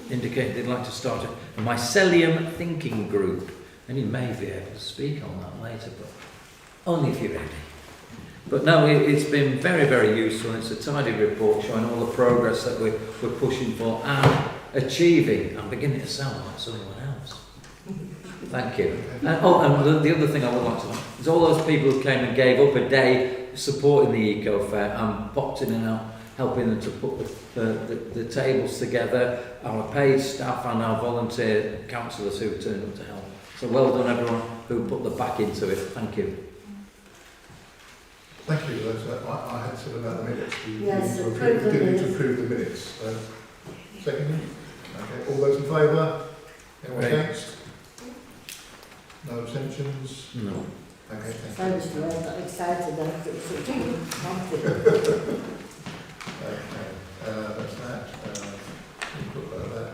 indicated they'd like to start a mycelium thinking group, and he may be able to speak on that later, but only if you're ready. But no, it's been very, very useful. It's a tidy report showing all the progress that we're pushing for and achieving. I'm beginning to sound like someone else. Thank you. And the other thing I would like to know is all those people who came and gave up a day supporting the Eco Fair and popped in and out, helping them to put the tables together, our paid staff and our volunteer councillors who turned up to help. So well done everyone who put the back into it. Thank you. Thank you. I had said about the minutes. Yes, we approve the need to minutes. approve the minutes. Second? Okay. All those in favour? Anyone Right. against? No abstentions? No. Okay, thank you. Thanks for that. I'm excited then. It's a dream. Okay, that's that. We'll put that there.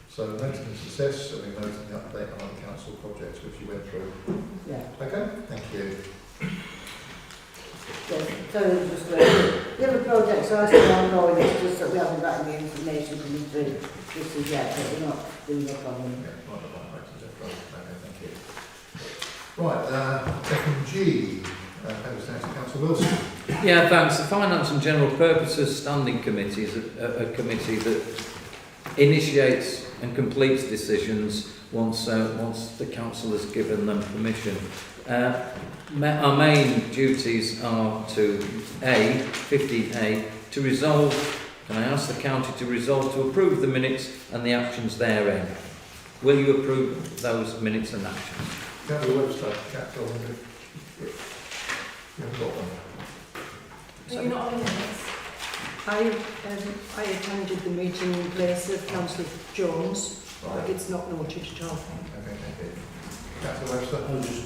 So maintenance assess, and we noted the update on the council projects which you went through. Yeah. Okay, thank you. Yes, so just the other projects are still ongoing, it's just that we haven't got any information coming through just as yet, but we're not doing up on them. Yeah, okay, thank you. Right, second G, Ulverston Council Wilson. Yeah, thanks. The Finance and General Purposes Standing Committee is a committee that initiates and completes decisions once the council has given them permission. Our main duties are to 15A, to resolve, can I ask the county to resolve to approve the minutes and the actions therein. Will you approve those minutes and actions? Council Webster, Council you haven't got one. Are you not on the minutes? I attended the meeting in place of Councillor Jones, but it's not noted at all. Okay, thank you. Council Webster. I'll just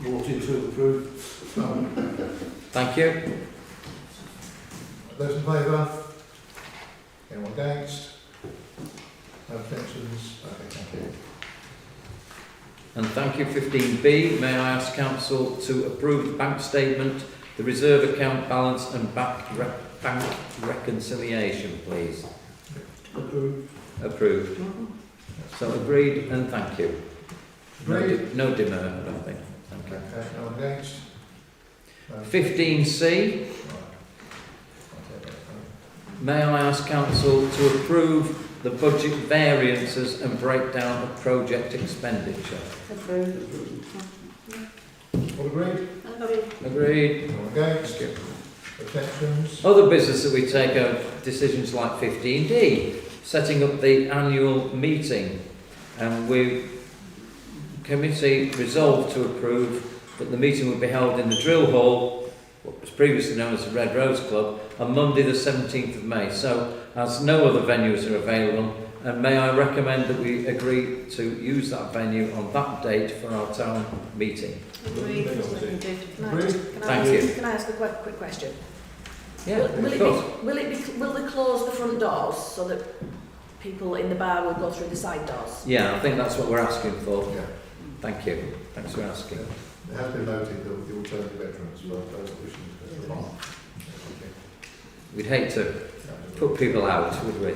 voting to approve. Thank you. Those in favour? Anyone against? No abstentions? Okay, thank you. And thank you. 15B, may I ask council to approve the bank statement, the reserve account balance and bank reconciliation, please. Approved. Approved. So agreed and thank you. Agreed. No demur, I don't think. Thank you. Okay, no one against? 15C, may I ask council to approve the budget variances and breakdown of project expenditure? Approved. All agreed? Agreed. No one against? Abstentions? Other business that we take are decisions like 15D, setting up the annual meeting, and we committee resolved to approve that the meeting would be held in the drill hall, what was previously known as the Red Rose Club, on Monday the 17th of May. So, as no other venues are available, and may I recommend that we agree to use that venue on that date for our town meeting? Agreed. Thank you. Can I ask a quick question? Yeah, Will of course. will they close the front doors so that people in the bar will go through the side doors? Yeah, I think that's what we're asking for. Yeah. Thank you. Thanks for asking. It has been noted that the alternative entrance for those wishing to go to the bar. We'd hate to put people out, would we?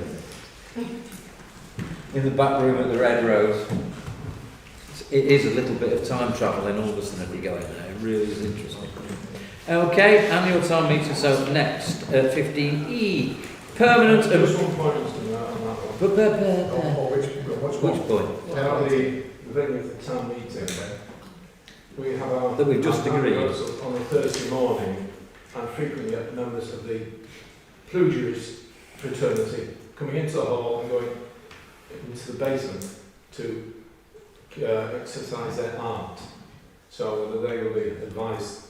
In the back room at the Red Rose. It is a little bit of time travel in Ulverston if you go in there. It really is interesting. Okay, annual town meeting. So next, 15E, permanent. Just one point on that one. Which Which point? Now the venue of the town meeting, we have our That we've just our agreed. rehearsal on a Thursday morning, and frequently get members of the Plugierist fraternity coming into the hall and going into the basement to exercise their art. So they will be advised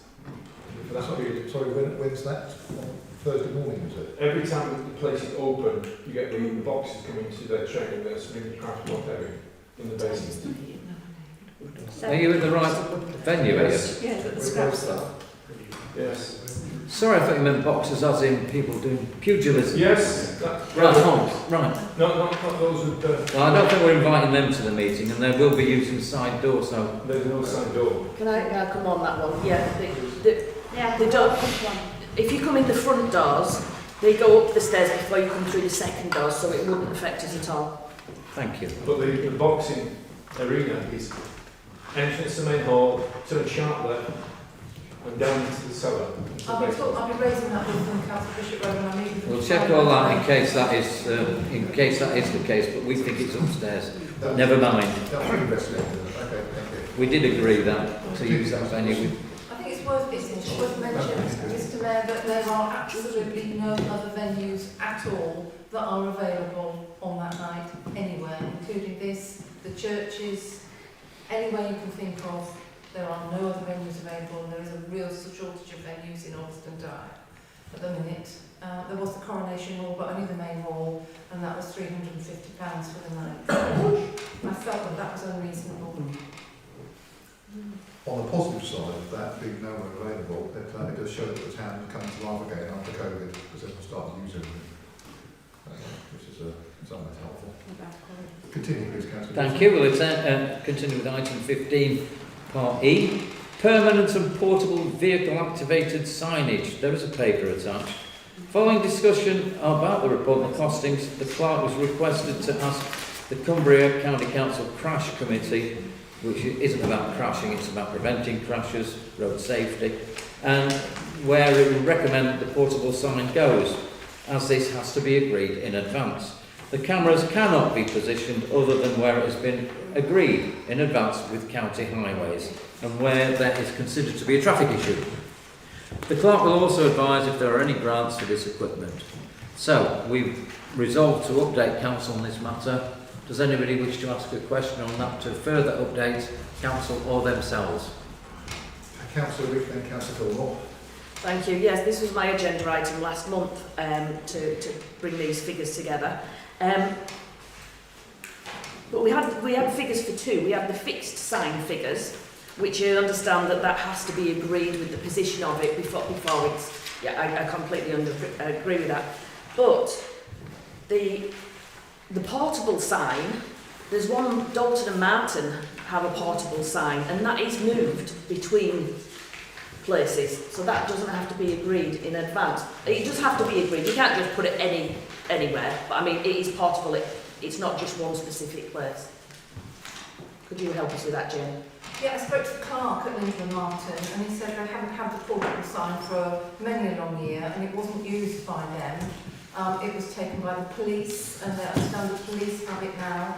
for that period. Sorry, when's that? On Thursday morning, is it? Every time the place is open, you get the boxes coming to their training, their spring craft whatever in the basement. Are you in the right venue, are you? Yeah, but the scraps though. Yes. Sorry, I thought you meant boxers as in people doing pugilism. Yes. That, Right, right. not those with Well, I don't think we're inviting them to the meeting, and they will be using side doors, so... there's no side door. Can I come on that one? Yeah, the door, if you come in the front doors, they go up the stairs before you come through the second doors, so it wouldn't affect us at all. Thank you. But the boxing arena is entrance to the main hall, to a sharp left, and down into the cellar. Into the I'll basement. be raising that with Councillor Bishop when I meet with them. We'll check all that in case that is the case, but we think it's upstairs. Never mind. That's been investigated. Okay, thank you. We did agree that to use that venue. I think it's worth mentioning, Mr Mayor, that there are absolutely no other venues at all that are available on that night anywhere, including this, the churches, anywhere you can think of. There are no other venues available, and there is a real shortage of venues in Ulverston Town at the minute. There was the Coronation Hall, but only the main hall, and that was £350 for the night. I felt that was unreasonable. On the positive side of that, being no one available, it does show that the town is coming to life again after COVID, because everyone started using it, which is somewhat helpful. Continue, please, Councillor. Thank you. We'll continue with item 15, part E. Permanent and portable vehicle activated signage. There is a paper attached. Following discussion about the report and the costings, the clerk was requested to ask the Cumbria County Council Crash Committee, which isn't about crashing, it's about preventing crashes, road safety, and where it will recommend the portable sign goes, as this has to be agreed in advance. The cameras cannot be positioned other than where it has been agreed in advance with county highways and where that is considered to be a traffic issue. The clerk will also advise if there are any grants for this equipment. So, we've resolved to update council on this matter. Does anybody wish to ask a question on that to further update council or themselves? Councillor Rick, then Councillor Phil. Thank you. Yes, this was my agenda item last month to bring these figures together. But we had figures for two. We have the fixed sign figures, which you understand that has to be agreed with the position of it before it's. Yeah, I completely agree with that. But the portable sign, there's one, Dalton and Mountain have a portable sign, and that is moved between places, so that doesn't have to be agreed in advance. It does have to be agreed. You can't just put it anywhere, but I mean, it is portable. It's not just one specific place. Could you help us with that, Jane? Yeah, I spoke to the clerk at Lincoln Martin, and he said they haven't had the portable sign for many a long year, and it wasn't used by them. It was taken by the police, and I understand the police have it now.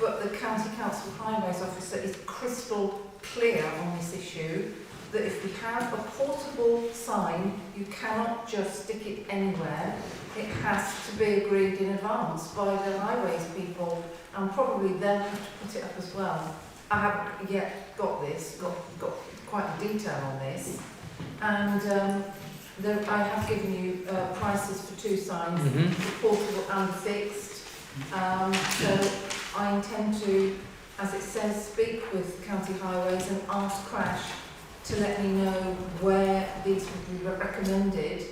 But the County Council Highways Officer is crystal clear on this issue, that if we have a portable sign, you cannot just stick it anywhere. It has to be agreed in advance by the highways people, and probably they'll have to put it up as well. I haven't yet got quite a detail on this, and I have given you prices for two signs, the portable and the fixed. So I intend to, as it says, speak with County Highways and ask Crash to let me know where these would be recommended,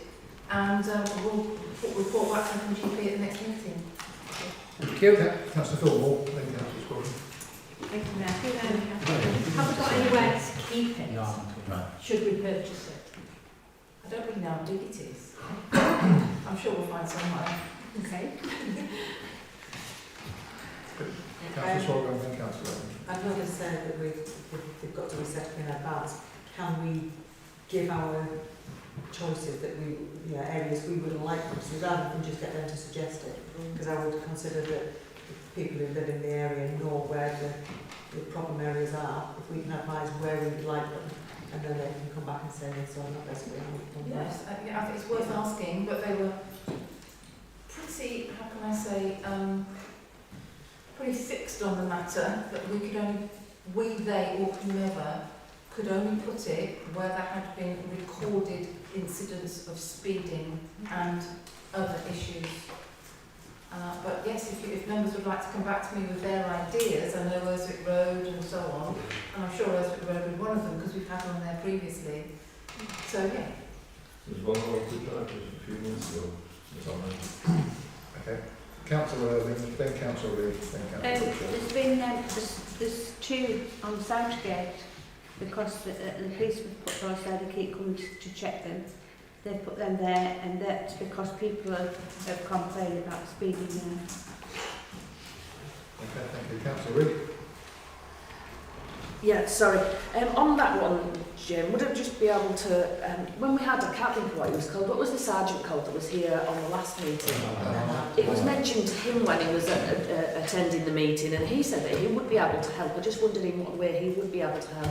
and we'll report back from GP at the next meeting. Thank you. Councillor Phil, then Councillor Squadron. Thank you, Mayor. Have we got anywhere to keep it? Should we purchase it? I don't really know how big it is. I'm sure we'll find somewhere. Okay. Councillor Squadron, then Councillor. I've noticed that they've got to be set up in advance. Can we give our choices that areas we would like them to, rather than just get them to suggest it? Because I would consider that people who live in the area know where the problem areas are, if we can advise where we would like them, and then they can come back and say yes or no, basically. Yes, I think it's worth asking, but they were pretty, how can I say, pretty fixed on the matter that we could only, they or whomever could only put it where there had been recorded incidents of speeding and other issues. But yes, if members would like to come back to me with their ideas, I know Urswick Road and so on, and I'm sure Urswick Road was one of them because we've had one there previously. So yeah. There's one more we tried just a few minutes ago. Okay. Councillor Irving, then Councillor Reid, then Councillor Butcher. There's been there's two on Southgate because the police have put those there, they keep coming to check them. They put them there, and that's because people have complained about speeding there. Okay, thank you. Councillor Reid. Yeah, sorry. On that one, Jim, would it just be able to, when we had, I can't think of what he was called, what was the sergeant called that was here on the last meeting? It was mentioned to him when he was attending the meeting, and he said that he would be able to help. I just wondered in what way he would be able to help.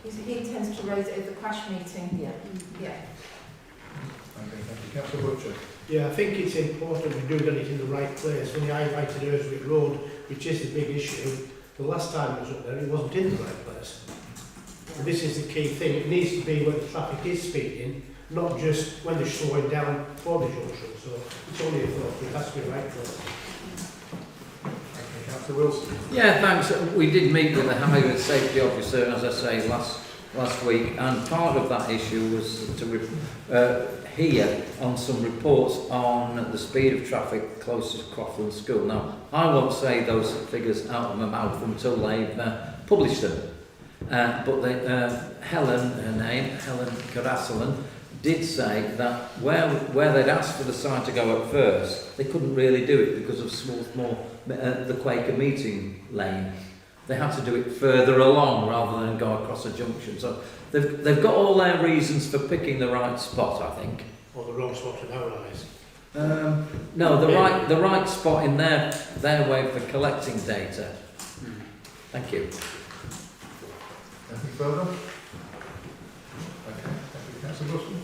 He tends to raise it at the crash meeting. Yeah. Yeah. Okay, thank you. Councillor Butcher. Yeah, I think it's important we do get it in the right place. When you highlighted Urswick Road, which is the big issue, the last time it was up there, it wasn't in the right place. So this is the key thing. It needs to be when the traffic is speeding, not just when they're slowing down for the junction. So it's only a thought, but it has to be right place. Okay, Councillor Wilson. Yeah, thanks. We did meet with the highway safety officer, as I say, last week, and part of that issue was to hear on some reports on the speed of traffic closest to Crofton School. Now, I won't say those figures out of my mouth until they've published them. But Helen, her name, Helen Carassalan, did say that where they'd asked for the sign to go at first, they couldn't really do it because of Swarthmore, the Quaker meeting lane. They had to do it further along rather than go across a junction. So they've got all their reasons for picking the right spot, I think. Or the wrong spot in our eyes. No, the right spot in their way for collecting data. Thank you. Anything further? Okay, thank you. Councillor Wilson.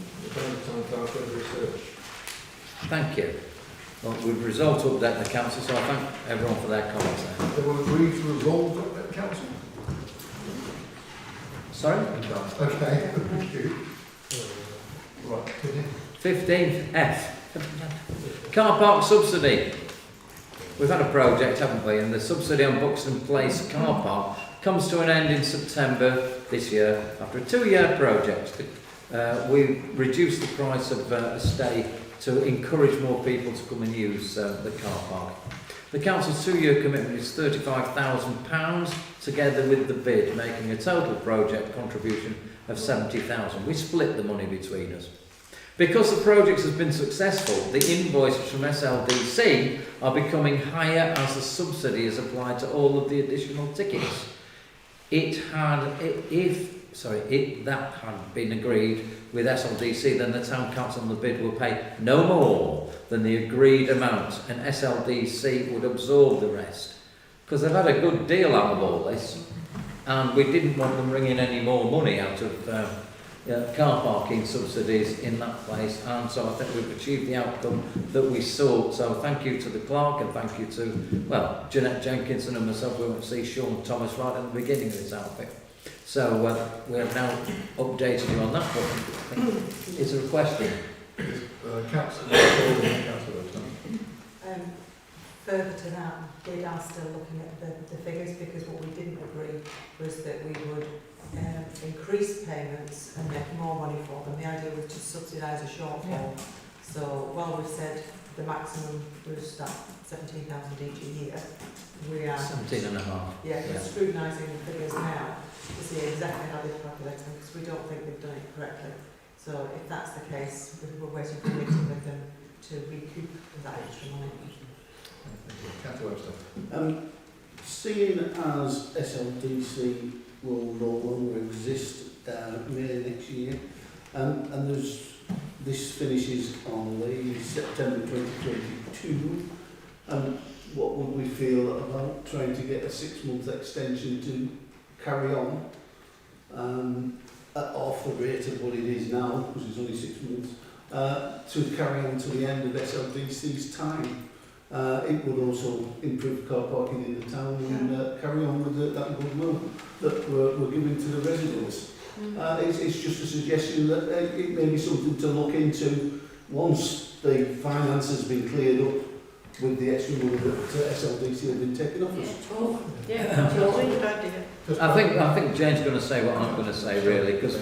Research. Thank you. Well, we've resolved to update the council, so I thank everyone for their comments there. They will agree to resolve at council? Sorry? Okay, thank you. Right, 15F. Car park subsidy. We've had a project, haven't we? And the subsidy on Buxton Place car park comes to an end in September this year after a 2-year project. We reduced the price of a stay to encourage more people to come and use the car park. The council's 2-year commitment is £35,000 together with the bid, making a total project contribution of £70,000. We split the money between us. Because the project has been successful, the invoices from SLDC are becoming higher as the subsidy is applied to all of the additional tickets. If that had been agreed with SLDC, then the Town Council on the bid will pay no more than the agreed amount, and SLDC would absorb the rest. Because they've had a good deal out of all this, and we didn't want them bringing any more money out of car parking subsidies in that place, and so I think we've achieved the outcome that we sought. So thank you to the clerk, and thank you to, well, Jeanette Jenkinson and myself. We went to see Sean Thomas right at the beginning of this outfit. So we have now updated you on that. Is there a question? Further to that, we are still looking at the figures, because what we didn't agree was that we would increase payments and make more money for them. The idea was to subsidise a shortfall. Yeah. So while we've said the maximum was that 17,000 each a year, we are 17 and a half. Yeah, we're scrutinising the figures now to see exactly how they've calculated them, because we don't think we've done it correctly. So if that's the case, we're waiting for a meeting with them to recoup that extra money. Councillor Webster. Seeing as SLDC will no longer exist May next year, and this finishes on the September 2022, what would we feel about trying to get a 6-month extension to carry on at half the rate of what it is now, because it's only 6 months, to carry on to the end of SLDC's time. It would also improve car parking in the town and carry on with that goodwill that we're giving to the residents. It's just a suggestion that it may be something to look into once the finance has been cleared up with the extra money that SLDC have been taking off us. I think Jane's going to say what I'm going to say really, because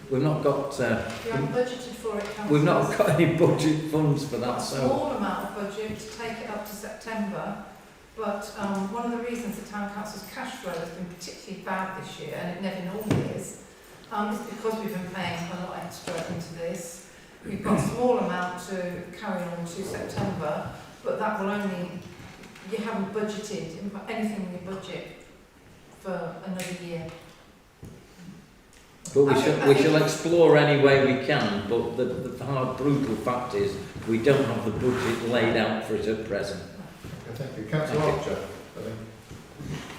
we've not got You haven't budgeted for it, councillors. we've not got any budget funds for that. A So small amount of budget to take it up to September, but one of the reasons the Town Council's cash flow has been particularly bad this year, and it never normally is because we've been paying a lot extra into this. We've got a small amount to carry on to September, but that will only, you haven't budgeted anything in your budget for another year. but we shall explore any way we can. But the hard, brutal fact is we don't have the budget laid out for it at present. Okay, thank you. Councillor Archer, I think.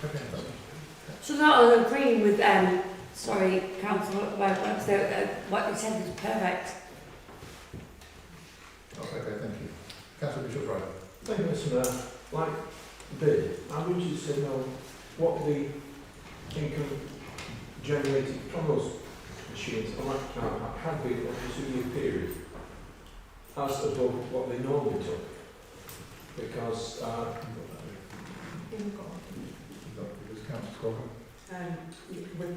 Okay, thank you. So not agreeing with sorry, Councillor Webster, what you said is perfect. Okay, thank you. Councillor Bishop-Wright. Thank you, Mr. Mayor. Like bid, I would you say know what the income generated from those machines had been over a 2-year period as above what they normally took. Because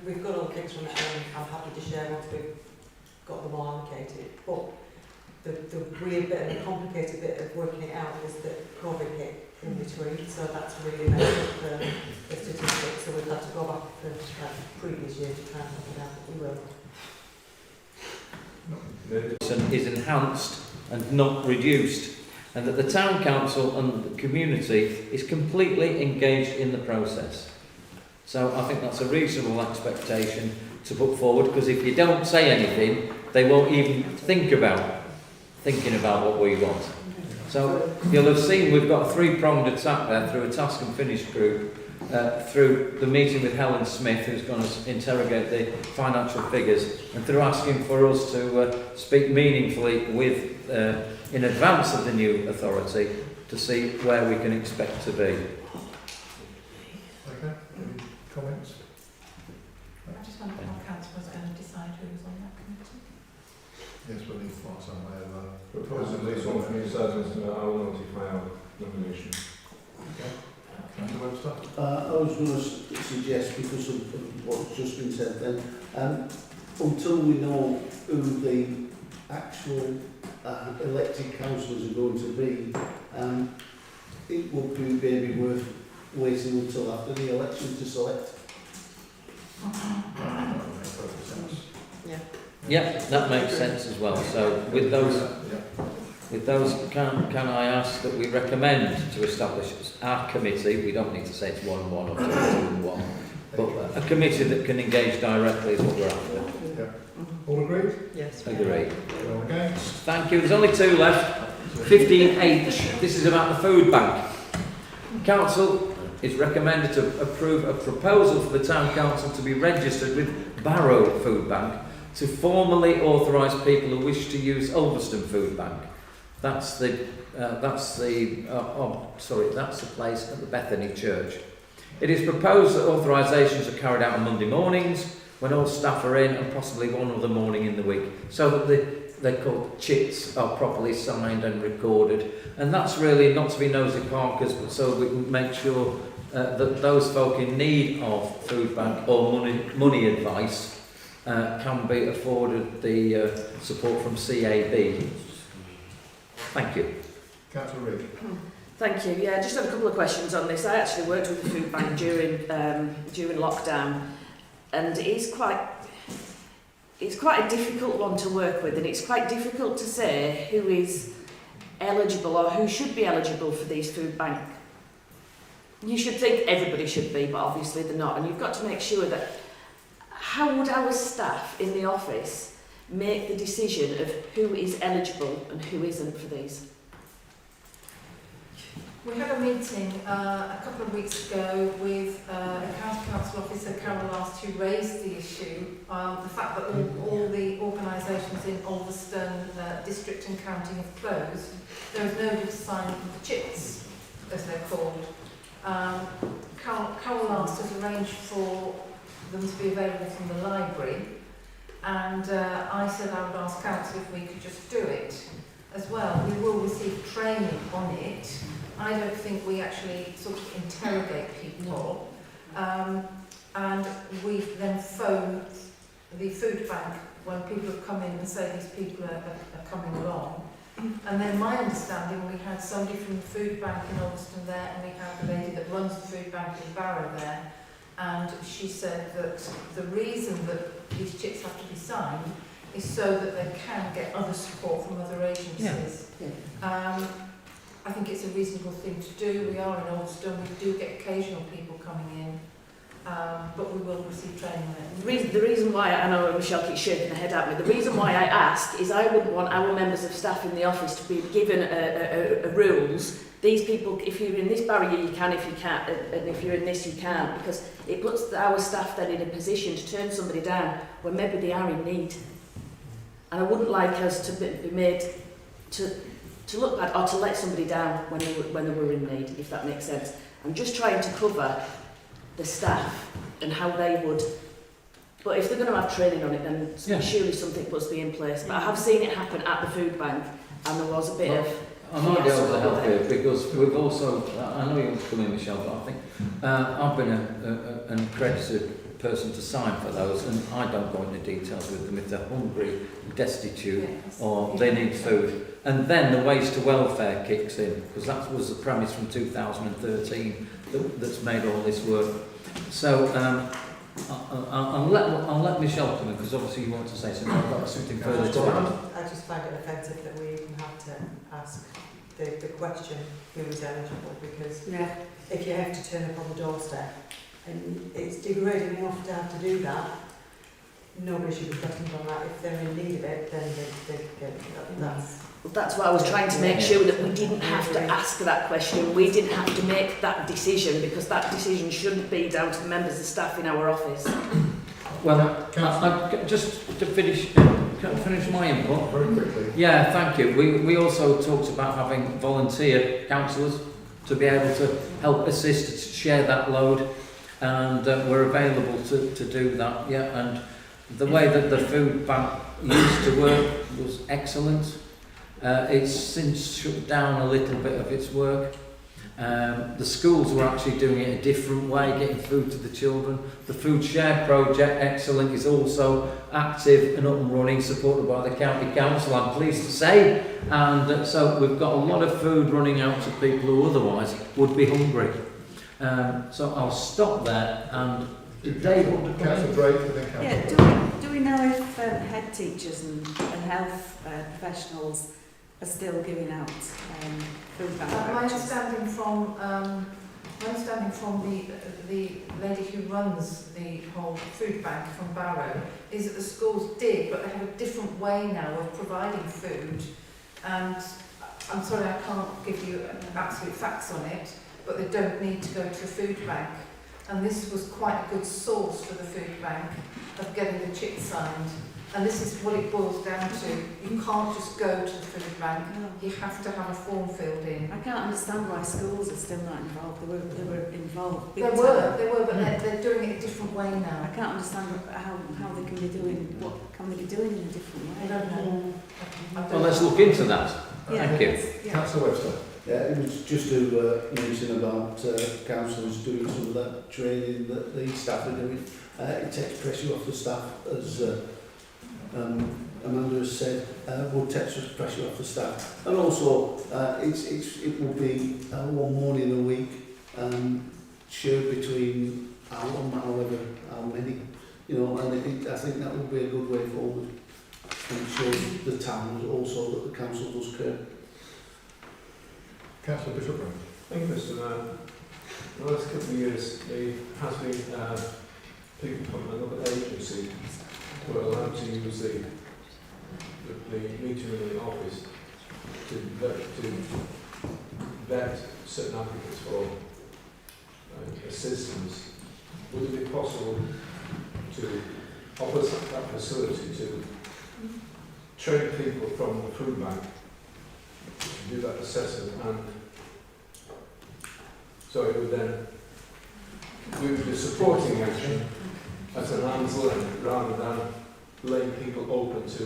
we've got all the things from it and I'm happy to share once we've got them all allocated. But the weird bit and the complicated bit of working it out is that COVID hit in between, so that's really messed up the statistics. So we've had to go back to the previous year to try and work it out, but we will. Is enhanced and not reduced, and that the Town Council and the community is completely engaged in the process. So I think that's a reasonable expectation to put forward, because if you don't say anything, they won't even thinking about what we want. So you'll have seen we've got a 3-pronged attack there through a task and finish group, through the meeting with Helen Smith, who's going to interrogate the financial figures, and through asking for us to speak meaningfully with, in advance of the new authority, to see where we can expect to be. Okay, any comments? I just wondered how council was going to decide who was on that committee. Yes, we'll need to find some way of proposed at least one from yourselves, Mr. Mayor, I will notify our nomination. Councillor Webster? I was going to suggest, because of what's just been said then, until we know who the actual elected councillors are going to be, it would be maybe worth waiting until after the election to select. Yeah, that makes sense as well. So with those, can I ask that we recommend to establish our committee? We don't need to say it's 1 and 1 or 2 and 1, but a committee that can engage directly is what we're after. Yeah. All agreed? Yes. Agreed. All against? Thank you. There's only 2 left. 15H. This is about the food bank. Council is recommended to approve a proposal for the Town Council to be registered with Barrow Food Bank to formally authorise people who wish to use Ulverston Food Bank. That's the place at the Bethany Church. It is proposed that authorisations are carried out on Monday mornings when all staff are in, and possibly one other morning in the week, so that they're called chits are properly signed and recorded. And that's really not to be nosy parkers, but so we can make sure that those folk in need of food bank or money advice can be afforded the support from CAB. Thank you. Councillor Reid. Thank you. Yeah, just had a couple of questions on this. I actually worked with the food bank during lockdown, and it's quite a difficult one to work with, and it's quite difficult to say who is eligible or who should be eligible for these food bank. You should think everybody should be, but obviously they're not, and you've got to make sure that how would our staff in the office make the decision of who is eligible and who isn't for these? We had a meeting a couple of weeks ago with a county council officer, Carol Last, who raised the issue, the fact that all the organisations in Ulverston district and county have closed. There is nobody to sign the chits, as they're called. Carol Last has arranged for them to be available from the library, and I said I would ask council if we could just do it as well. We will receive training on it. I don't think we actually sort of interrogate people, and we then phone the food bank when people have come in and say these people are coming along. And then my understanding, we had somebody from the food bank in Ulverston there, and we had the lady that runs the food bank in Barrow there, and she said that the reason that these chits have to be signed is so that they can get other support from other agencies. Yeah. I think it's a reasonable thing to do. We are in Ulverston, we do get occasional people coming in, but we will receive training on it. The reason why, I know Michelle keeps shaking her head at me, the reason why I ask is I would want our members of staff in the office to be given a rules. These people, if you're in this barrier you can, if you can't, and if you're in this you can't, because it puts our staff then in a position to turn somebody down when maybe they are in need. And I wouldn't like us to be made to look bad or to let somebody down when they were in need, if that makes sense. I'm just trying to cover the staff and how they would. But if they're going to have training on it, then surely something must be in place. But I have seen it happen at the food bank, and there was a bit of. I might be able to help you because we've also. I know you want to come in, Michelle, but I think I've been an accredited person to sign for those, and I don't go into details with them if they're hungry, destitute, or they need food. And then the wage to welfare kicks in, because that was the premise from 2013 that's made all this work. So I'll let Michelle come in, because obviously you want to say something. I've got something further to add. I just find it offensive that we even have to ask the question who is eligible, because if you have to turn up on the doorstep, and it's degrading enough to have to do that, nobody should be questioned on that. If they're in need of it, then they get that. That's why I was trying to make sure that we didn't have to ask that question. We didn't have to make that decision, because that decision shouldn't be down to the members of staff in our office. Well, just to finish my input. Very quickly. Yeah, thank you. We also talked about having volunteer counsellors to be able to help assist, to share that load, and we're available to do that. Yeah, and the way that the food bank used to work was excellent. It's since shut down a little bit of its work. The schools were actually doing it a different way, getting food to the children. The Food Share Project, excellent, is also active and up and running, supported by the County Council, I'm pleased to say. And so we've got a lot of food running out to people who otherwise would be hungry. So I'll stop there. And Dave, want to Council break and then Yeah, do we know if head teachers and health professionals are still giving out food bank My vouchers? understanding from the lady who runs the whole food bank from Barrow is that the schools did, but they have a different way now of providing food. And I'm sorry, I can't give you absolute facts on it, but they don't need to go to the food bank. And this was quite a good source for the food bank of getting the chit signed. And this is what it boils down to. You can't just go to the food bank. You have to have a form filled in. I can't understand why schools are still not involved. They were involved. They were, but they're doing it a different way now. I can't understand how they can be doing, what can they be doing in a different way? I don't know. Well, let's look into that. Thank you. Councillor Webster. Yeah, it was just to mention about councillors doing some of that training that the staff are doing. It takes pressure off the staff, as Amanda has said, will take pressure off the staff. And also, it will be one morning a week, shared between however, how many, you know, and I think that would be a good way forward. And it shows the town also that the council does care. Councillor Bishop. Thank you, Mr. Mayor. In the last couple of years, there has been people from another agency who are allowed to use the meeting room in the office to vet certain applicants for assistance, would it be possible to offer that facility to train people from the food bank to do that assessment, and so it would then, we would be supporting action at an arm's length rather than laying people open to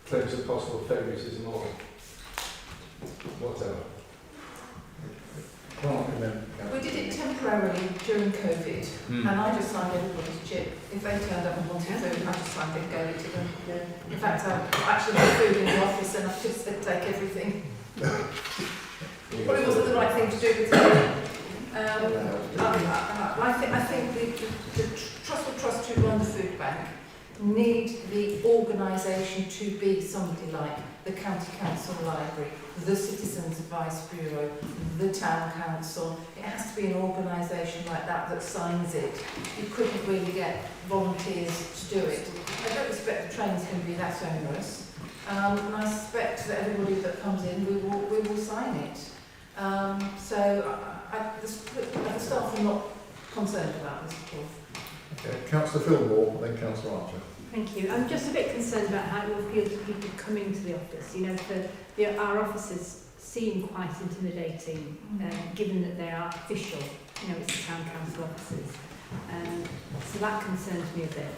claims of possible favouritism or whatever. We did it temporarily during COVID, and I just signed everybody's chip. If they turned up and wanted food, I just signed it and gave it to them. In fact, I actually had food in the office and I just said, take everything. But it wasn't the right thing to do with me. I think the trust who run the food bank need the organisation to be somebody like the County Council Library, the Citizens Advice Bureau, the Town Council. It has to be an organisation like that that signs it. You couldn't really get volunteers to do it. I don't expect the training's going to be that onerous, and I suspect that everybody that comes in, we will sign it. The staff are not concerned about this at all. Okay, Councillor Fillmore, then Councillor Archer. Thank you. I'm just a bit concerned about how it will feel to people coming to the office. You know, our offices seem quite intimidating, given that they are official. You know, it's the town council offices. So that concerns me a bit.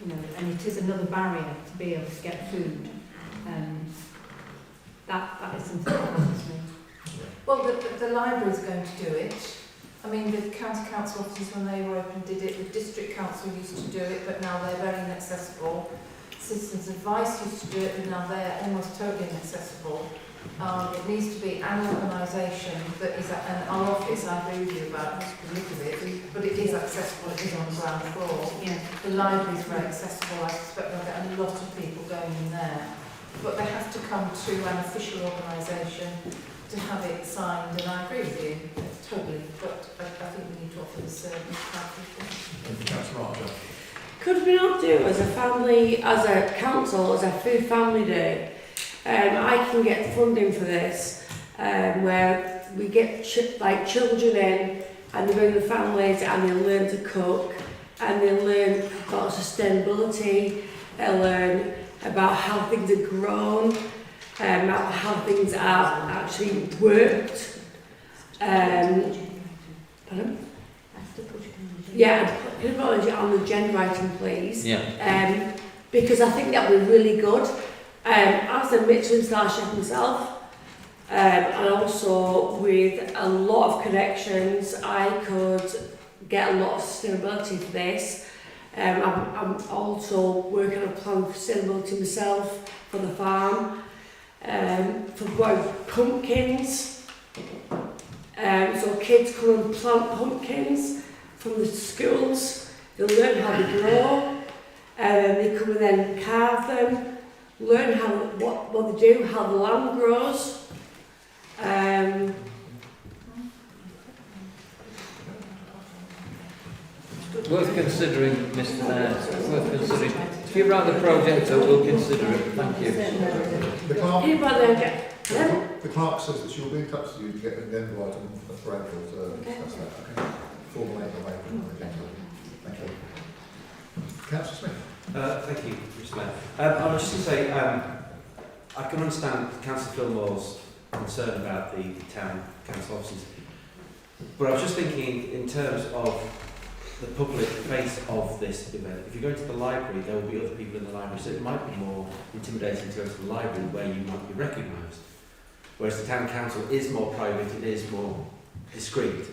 You know, and it is another barrier to be able to get food. That is something that bothers me. Well, the library's going to do it. I mean, the county council offices, when they were open, did it. The district council used to do it, but now they're very inaccessible. Citizens Advice used to do it, but now they're almost totally inaccessible. It needs to be an organisation that is, and our office, I agree with you about the look of it, but it is accessible, it is on the ground floor. Yeah. The library's very accessible, I suspect they'll get a lot of people going in there. But they have to come to an official organisation to have it signed, and I agree with you, totally, but I think we need to offer the service to people. Councillor Archer. Could we not do as a family, as a council, as a food family day? I can get funding for this, where we get children in and they bring the families and they learn to cook and they learn about sustainability, they learn about how things are grown, about how things are actually worked. Pardon? Yeah, put technology on the gender item, please. Yeah. Because I think that would be really good. As a Michelin-star chef myself, and also with a lot of connections, I could get a lot of sustainability for this. I'm also working on a plan for sustainability myself for the farm, for growing pumpkins. So kids come and plant pumpkins from the schools. They learn how to grow, they come and then carve them. Learn how what they do, how the land grows. Worth considering, Mr. Mayor. Worth considering. If you write the project up, we'll consider it. Thank you. The clerk says that she'll be in touch with you to get an agenda item for April to discuss that. Okay. Formulate the way on the agenda. Thank you. Councillor Smith. Thank you, Mr. Mayor. I was just going to say, I can understand Councillor Fillmore's concern about the town council offices, but I was just thinking in terms of the public face of this event. If you go to the library, there will be other people in the library, so it might be more intimidating to go to the library where you might be recognised. Whereas the town council is more private, it is more discreet.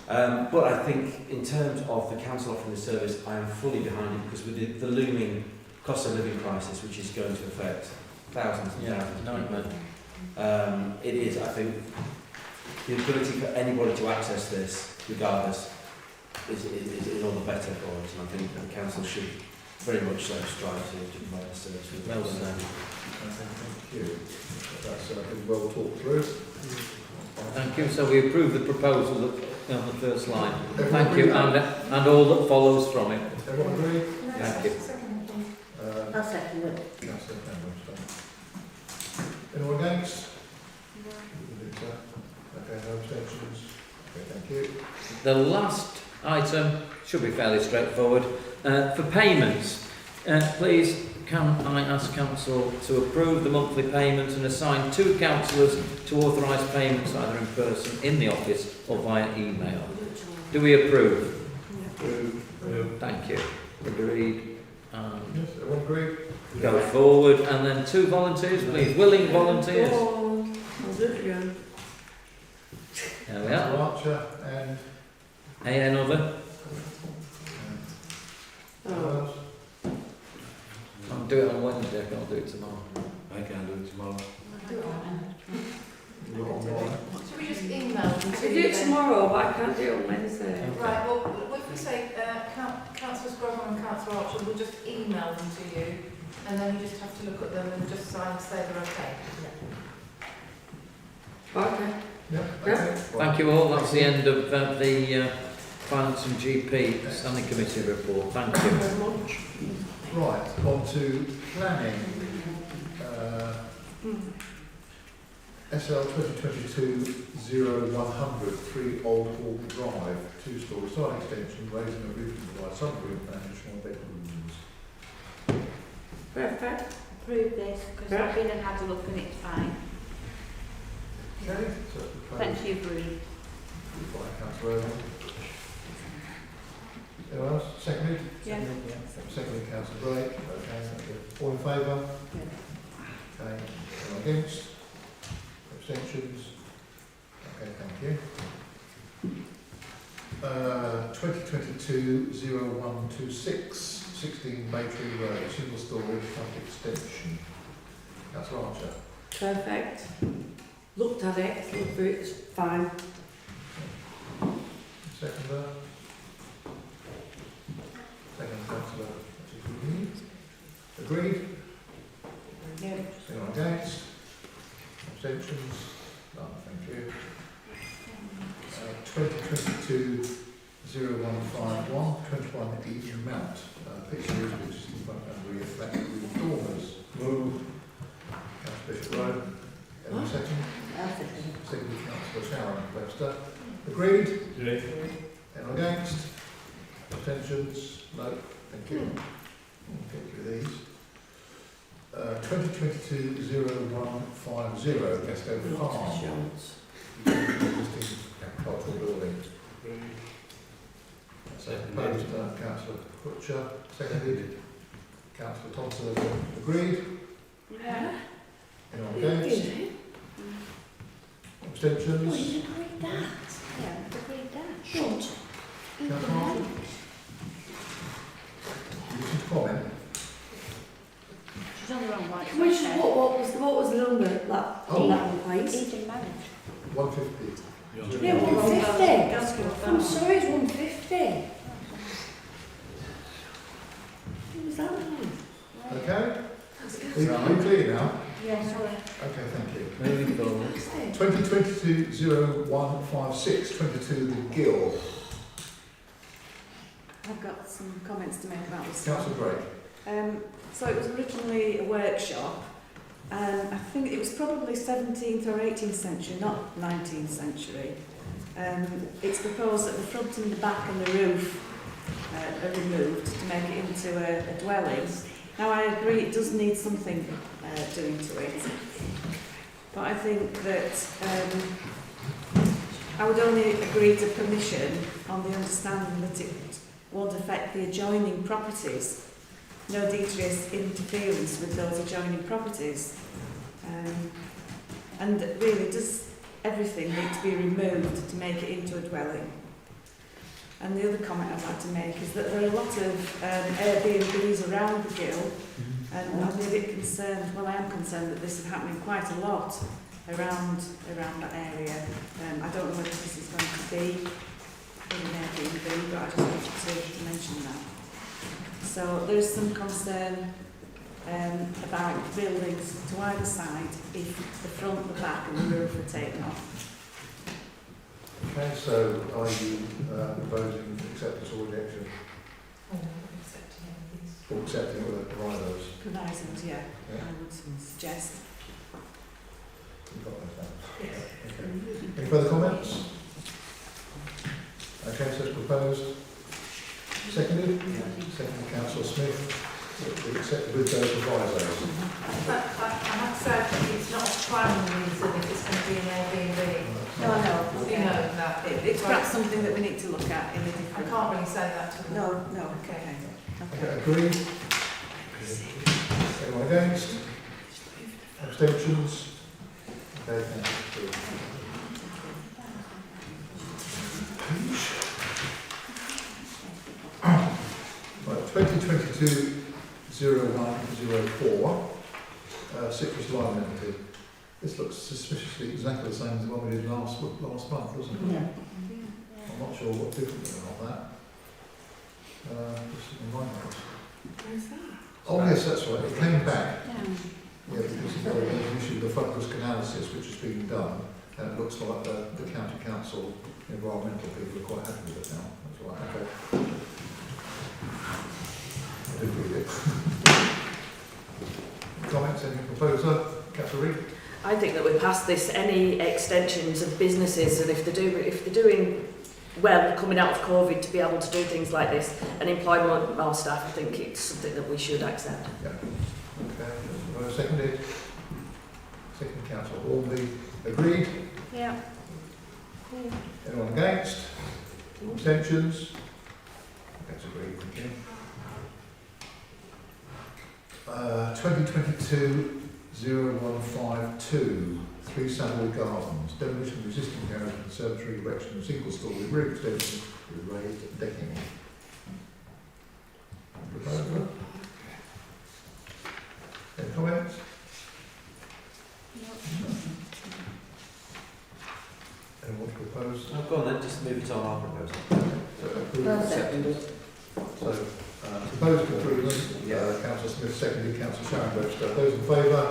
But I think in terms of the council offering the service, I am fully behind it, because with the looming cost of living crisis, which is going to affect thousands and thousands of people, it is, I think, the ability for anybody to access this, regardless, is all the better for us. And I think the council should very much so strive to provide a service. Well said. Thank you. That's been well talked through. Thank you. So we approve the proposal on the first line. Thank you, and all that follows from it. Everyone agree? Thank you. I'll second it. Councillor Cameron. Anyone Anyone against? Okay, no abstentions. Okay, thank you. The last item should be fairly straightforward. For payments, please can I ask Council to approve the monthly payments and assign 2 councillors to authorise payments either in person in the office or via email. Do we approve? Thank you. Agreed. Yes, everyone agreed? Go forward, and then 2 volunteers, please. Willing volunteers. There we are. Archer and... Another. Oh. I'll do it on Wednesday, I can't do it tomorrow. I can do it tomorrow. Should we just email them I to could do you it then? tomorrow, but I can't do it on Wednesday. Right, well, if we say Councillor Scroggan and Councillor Archer, we'll just email them to you, and then you just have to look at them and just sign and say they're okay. Okay. Yep, Yeah. okay. Thank you all. That's the end of the Finance and GP Standing Committee report. Thank you. Very much. Right, on to planning. SL 2022-0100, 3 Old Hall Drive, 2-storey side extension, raising a roof to provide some room for additional bedrooms. Perfect. Approve this, because I've been and had a look and it's fine. Okay, so it's proposed Plenty of room. by Councillor Owen. Anyone else? Seconded? Yeah. Seconded, Councillor Blake. Okay, all in favour? Okay, anyone against? Abstentions? Okay, thank you. 2022-0126, 16 Maytree Road, single storey front extension. Councillor Archer. Perfect. Looked at it, looked through it, it's fine. Seconder. Second, Councillor. Agreed? Yeah. Anyone against? Abstentions? None, thank you. 2022-0151, 21 Eden Mount, picture is which is in front and reflected with dormers. Move. Councillor Bishop Road. Anyone second? Second, Councillor Sharon Webster. Agreed? Anyone against? Abstentions? No, thank you. I'll get you these. 2022-0150, Guesto Farm. Existing agricultural building. So proposed, Councillor Butcher, seconded. Councillor Thompson, agreed? Yeah. Anyone against? Abstentions? agreed that. Yeah, agreed that. Councillor Archer? You should comment. She's on the wrong one. Can we just, what was the number that, on that one, please? Eden marriage. 150. Yeah, 150. I'm sorry, it's 150. What was that one? Okay? That's Are you Right. clear now? Yeah, sorry. Okay, thank you. Moving forward. 2022-0156, 22 The Gill. I've got some comments to make about this. Councillor Drake. So it was originally a workshop, and I think it was probably 17th or 18th century, not 19th century. It's proposed that the front and the back and the roof are removed to make it into a dwelling. Now I agree it does need something doing to it, but I think that I would only agree to permission on the understanding that it won't affect the adjoining properties. No dangerous interference with those adjoining properties. And really, does everything need to be removed to make it into a dwelling? And the other comment I'd like to make is that there are a lot of Airbnbs around the Gill, and I'm a bit concerned, well I am concerned that this is happening quite a lot around that area. I don't know whether this is going to be in an Airbnb, but I just wanted to mention that. So there is some concern about buildings to either side if the front, the back and the roof are taken off. Okay, so are you proposing acceptance or rejection? Or accepting with the provisos? Provisos, yeah, Yeah. I would suggest. You've got those down. Yes. Okay. Any further comments? Okay, so it's proposed. Seconded? Seconded, Councillor Smith. We accept with those provisos. I have said it's not a primary reason if it's going to be an Airbnb. No, no. You know that. It's perhaps something that we need to look at in a I different... can't really say that to them. No. Okay. Okay, agreed? Anyone against? Abstentions? Okay, thank you. Right, 2022-0104, Citrus Lime Limited. This looks suspiciously exactly the same as the one we did last month, doesn't it? Yeah. I'm not sure what different about that. Just in my notes. Where's that? Oh yes, that's right. It came back. Yeah. Yeah, because there was an issue with the focus analysis which has been done, and it looks like the county council environmental people are quite happy with it now. That's right. Okay. I did read it. Comments? Any proposer? Councillor Reid? I think that we pass this, any extensions of businesses, and if they're doing well coming out of COVID to be able to do things like this and employ more staff, I think it's something that we should accept. Yeah. Okay. Seconded. Second, Councillor Ormley. Agreed? Yeah. Anyone against? Abstentions? That's agreed, thank you. 2022-0152, 3 Samuel Gardens, demolition of existing garage, conservatory, erection of single story roof extension with raised decking. Proposal? Any comments? Anyone want to propose? Oh, go on then, just move it on our proposal. Seconded. So, proposed improvement, Councillor Smith seconded, Councillor Sharon Webster. Those in favour?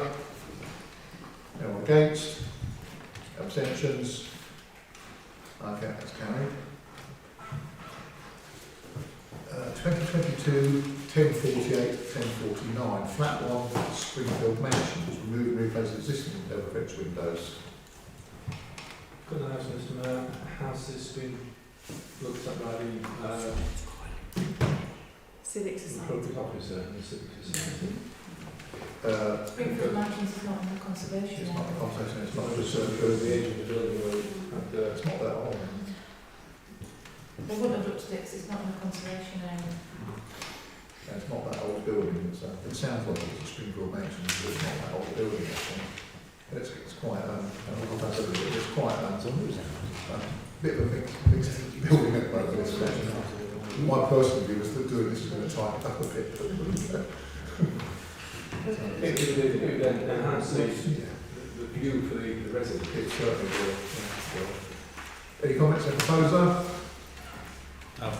Anyone against? Abstentions? Okay, that's carried. 2022-1048-1049, flat 1, Springfield Mansions, remove and replace existing double French windows. Could I ask Mr. Mayor, how's this been looked at by the Civic Society. appropriate officer in the Civic Society? Springfield Mansions is not in the conservation It's not a area. conversation, it's not Not just just because the age of the building it's not that old. They wouldn't have looked at it because it's not in the conservation area. Yeah, it's not that old building, it sounds like it's a Springfield Mansion, but it's not that old building actually. It's quite, it's quite a bit of a mixed building at the moment. My personal view is that doing this is going to tighten it up a bit. It would enhance the view for the residents. It certainly will. Any comments on the proposer? I'll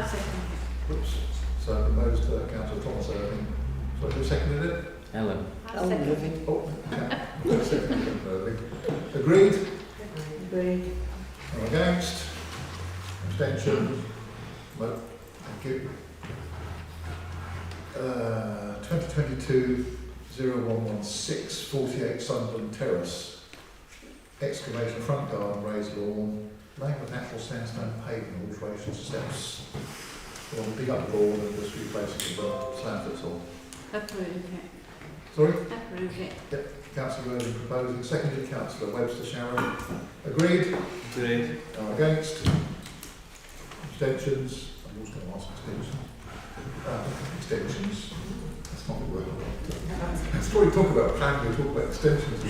second. Oops. So proposed Councillor Thomas Irving. So who seconded it? Ellen. I'll second. Oh, okay. Seconded Irving. Agreed? Agreed. Anyone against? Abstention? No. Thank you. 2022-0116, 48 Sunderland Terrace. Excavation of front garden, raised lawn, laying of natural sandstone pavement, alteration of steps. We want to dig up the lawn and just replace it with slabs, that's all. Approve it. Sorry? Approve it. Councillor Irving proposing, seconded Councillor Webster Sharon. Agreed? Agreed. Against? Abstentions? I'm always going to ask abstentions. Extensions. That's not the word I want. That's what we talk about planning, we talk about extensions.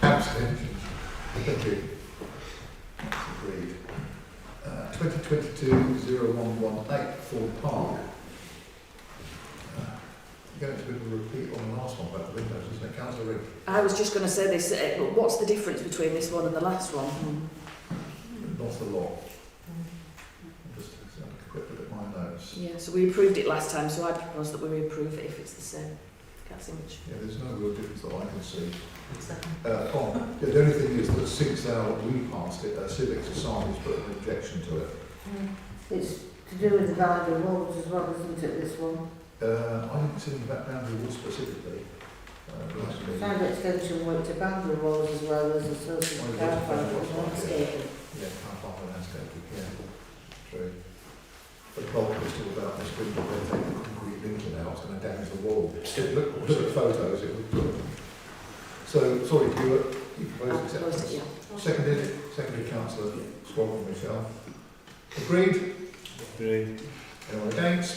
Abstentions. Thank you. That's agreed. 2022-0118, Ford Park. Going to be a repeat on the last one about the windows, isn't it, Councillor Reid? I was just going to say this, what's the difference between this one and the last one? Not a lot. Just a quick look at my notes. Yeah, so we approved it last time, so I propose that we approve it if it's the same. Can't see much. Yeah, there's no real difference that I can see. The only thing is that since we passed it, Civic Society's put an objection to it. It's to do with the boundary walls as well, isn't it, this one? I didn't see any background rules specifically. Side extension went to Bangor Road as well as a source of car park and landscaping. Yeah, car park and landscaping, yeah. True. But the bulk is still about this window, they're taking the concrete linking out, it's going to damage the wall. Look at photos, it would look. So, sorry, you propose acceptance? Yeah. Seconded Councillor Squabble Michelle. Agreed? Agreed. Anyone against?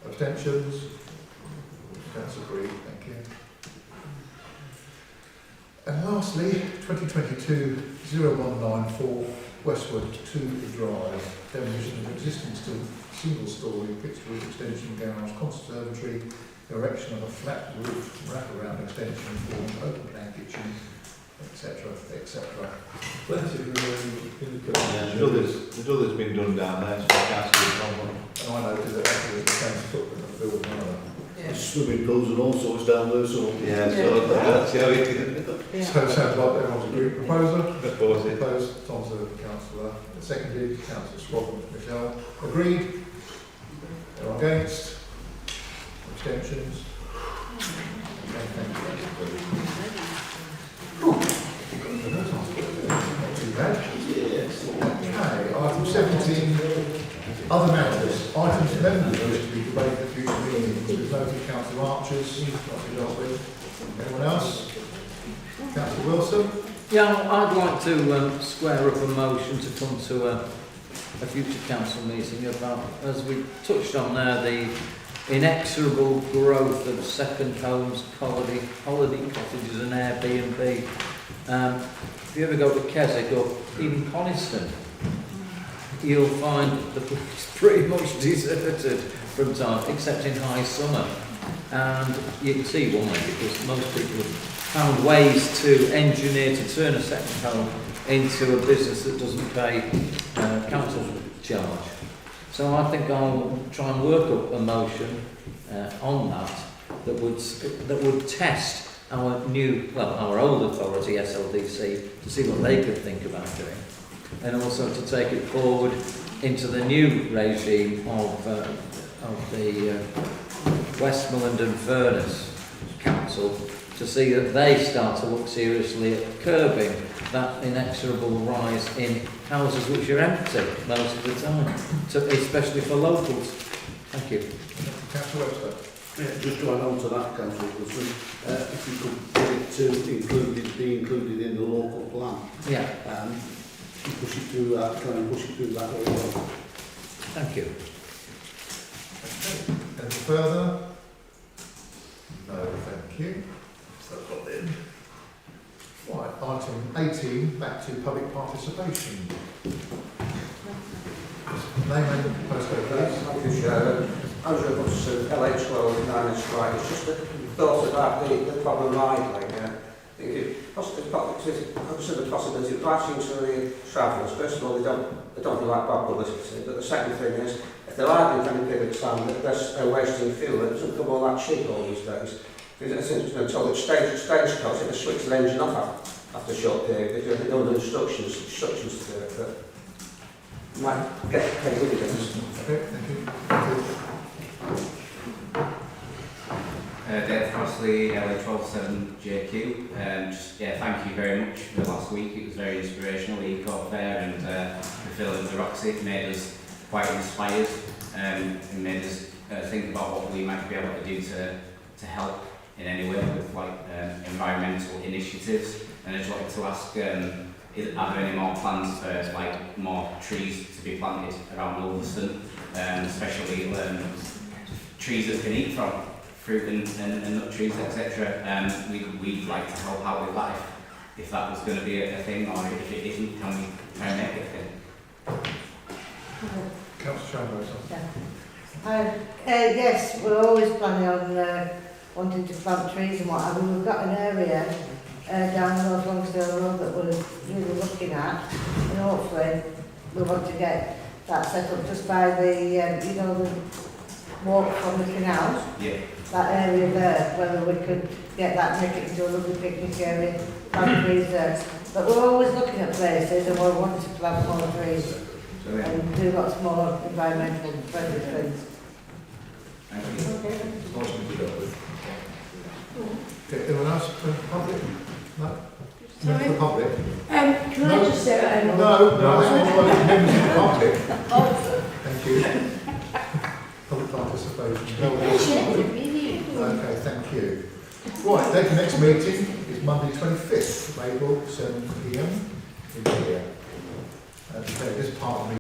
Abstentions? That's agreed, thank you. And lastly, 2022-0194 Westwood 2 Drive, demolition of existing single-storey pitched roof extension garage, conservatory, erection of a flat roof wraparound extension form, open plan kitchen, etc., etc. Well, that's in the The other's been done down there, so I can't see the problem. And I noted that actually the same footprint of the building either. Swimming pools and all sorts down there, so... Yeah, so that's how it is. So it sounds like everyone's agreed proposer. Propose it. Proposed, Tom's the councillor. Seconded, Councillor Squabble Michelle. Agreed? Anyone against? Abstentions? Okay, thank you. Not too bad. Okay, item 17, other matters. Items 11 are to be debated at future meetings. We've noted Councillor Archer's, not to dealt with. Anyone else? Councillor Wilson? Yeah, I'd like to square up a motion to come to a future council meeting about, as we touched on there, the inexorable growth of second homes, holiday cottages and Airbnb. If you ever go to Keswick or even Coniston, you'll find the place pretty much deserted from time, except in high summer. And you can see why, because most people have found ways to engineer to turn a second home into a business that doesn't pay council charge. So I think I'll try and work up a motion on that would test our our old authority, SLDC, to see what they could think about doing, and also to take it forward into the new regime of the Westmoreland and Furness Council, to see that they start to look seriously at curbing that inexorable rise in houses which are empty most of the time, especially for locals. Thank you. Councillor Webster? Yeah, just to add on to that, Councillor Wilson, if you could get it to be included in the local plan. Yeah. Push it through that, try and push it through that way well. Thank you. Okay. Anything further? No, thank you. So I've got in. Right, item 18, back to public participation. Name and postcode, please. Thank you, Chair. Andrew Hudson, LH12, 9 Strike. It's just a thought about the problem idling. I think obviously the possibility of writing to the travellers. First of all, they don't like bad publicity, but the second thing is, if they're idling for any period of time, they're wasting fuel. It doesn't come all that cheap all these days. It's told that stagecoach, they switch the engine off after a short period. They do all the instructions to do it, but might get paid with it. Okay, thank you. Dave Crossley, LA127JQ. Thank you very much for last week. It was very inspirational, the Eco Fair and the film of the Roxy. It made us quite inspired and made us think about what we might be able to do to help in any way with environmental initiatives. And I just wanted to ask, are there any more plans for more trees to be planted around Ulverston, especially trees that can eat from fruit and nut trees, etc. We'd like to help out with that if that was going to be a thing, or if it isn't, can we try and make it a thing? Councillor Chambers. Yes, we're always planning on wanting to plant trees and what have you. We've got an area down North Longsdale Road that we're really looking at, and hopefully we want to get that set up just by the, the walk from the canal. Yeah. That area there, whether we could get that, make it into a lovely picnic area, plant trees there. But we're always looking at places and we're wanting to plant more trees and do lots more environmental friendly things. Thank you. Motion to deal with. Okay, anyone else from the public? No? Member of the public? Can I just say... No, members of the public. Thank you. Public participation. No one else? Okay, thank you. Right, then the next meeting is Monday 25th of April, 7 p.m. in here. Okay, this part of the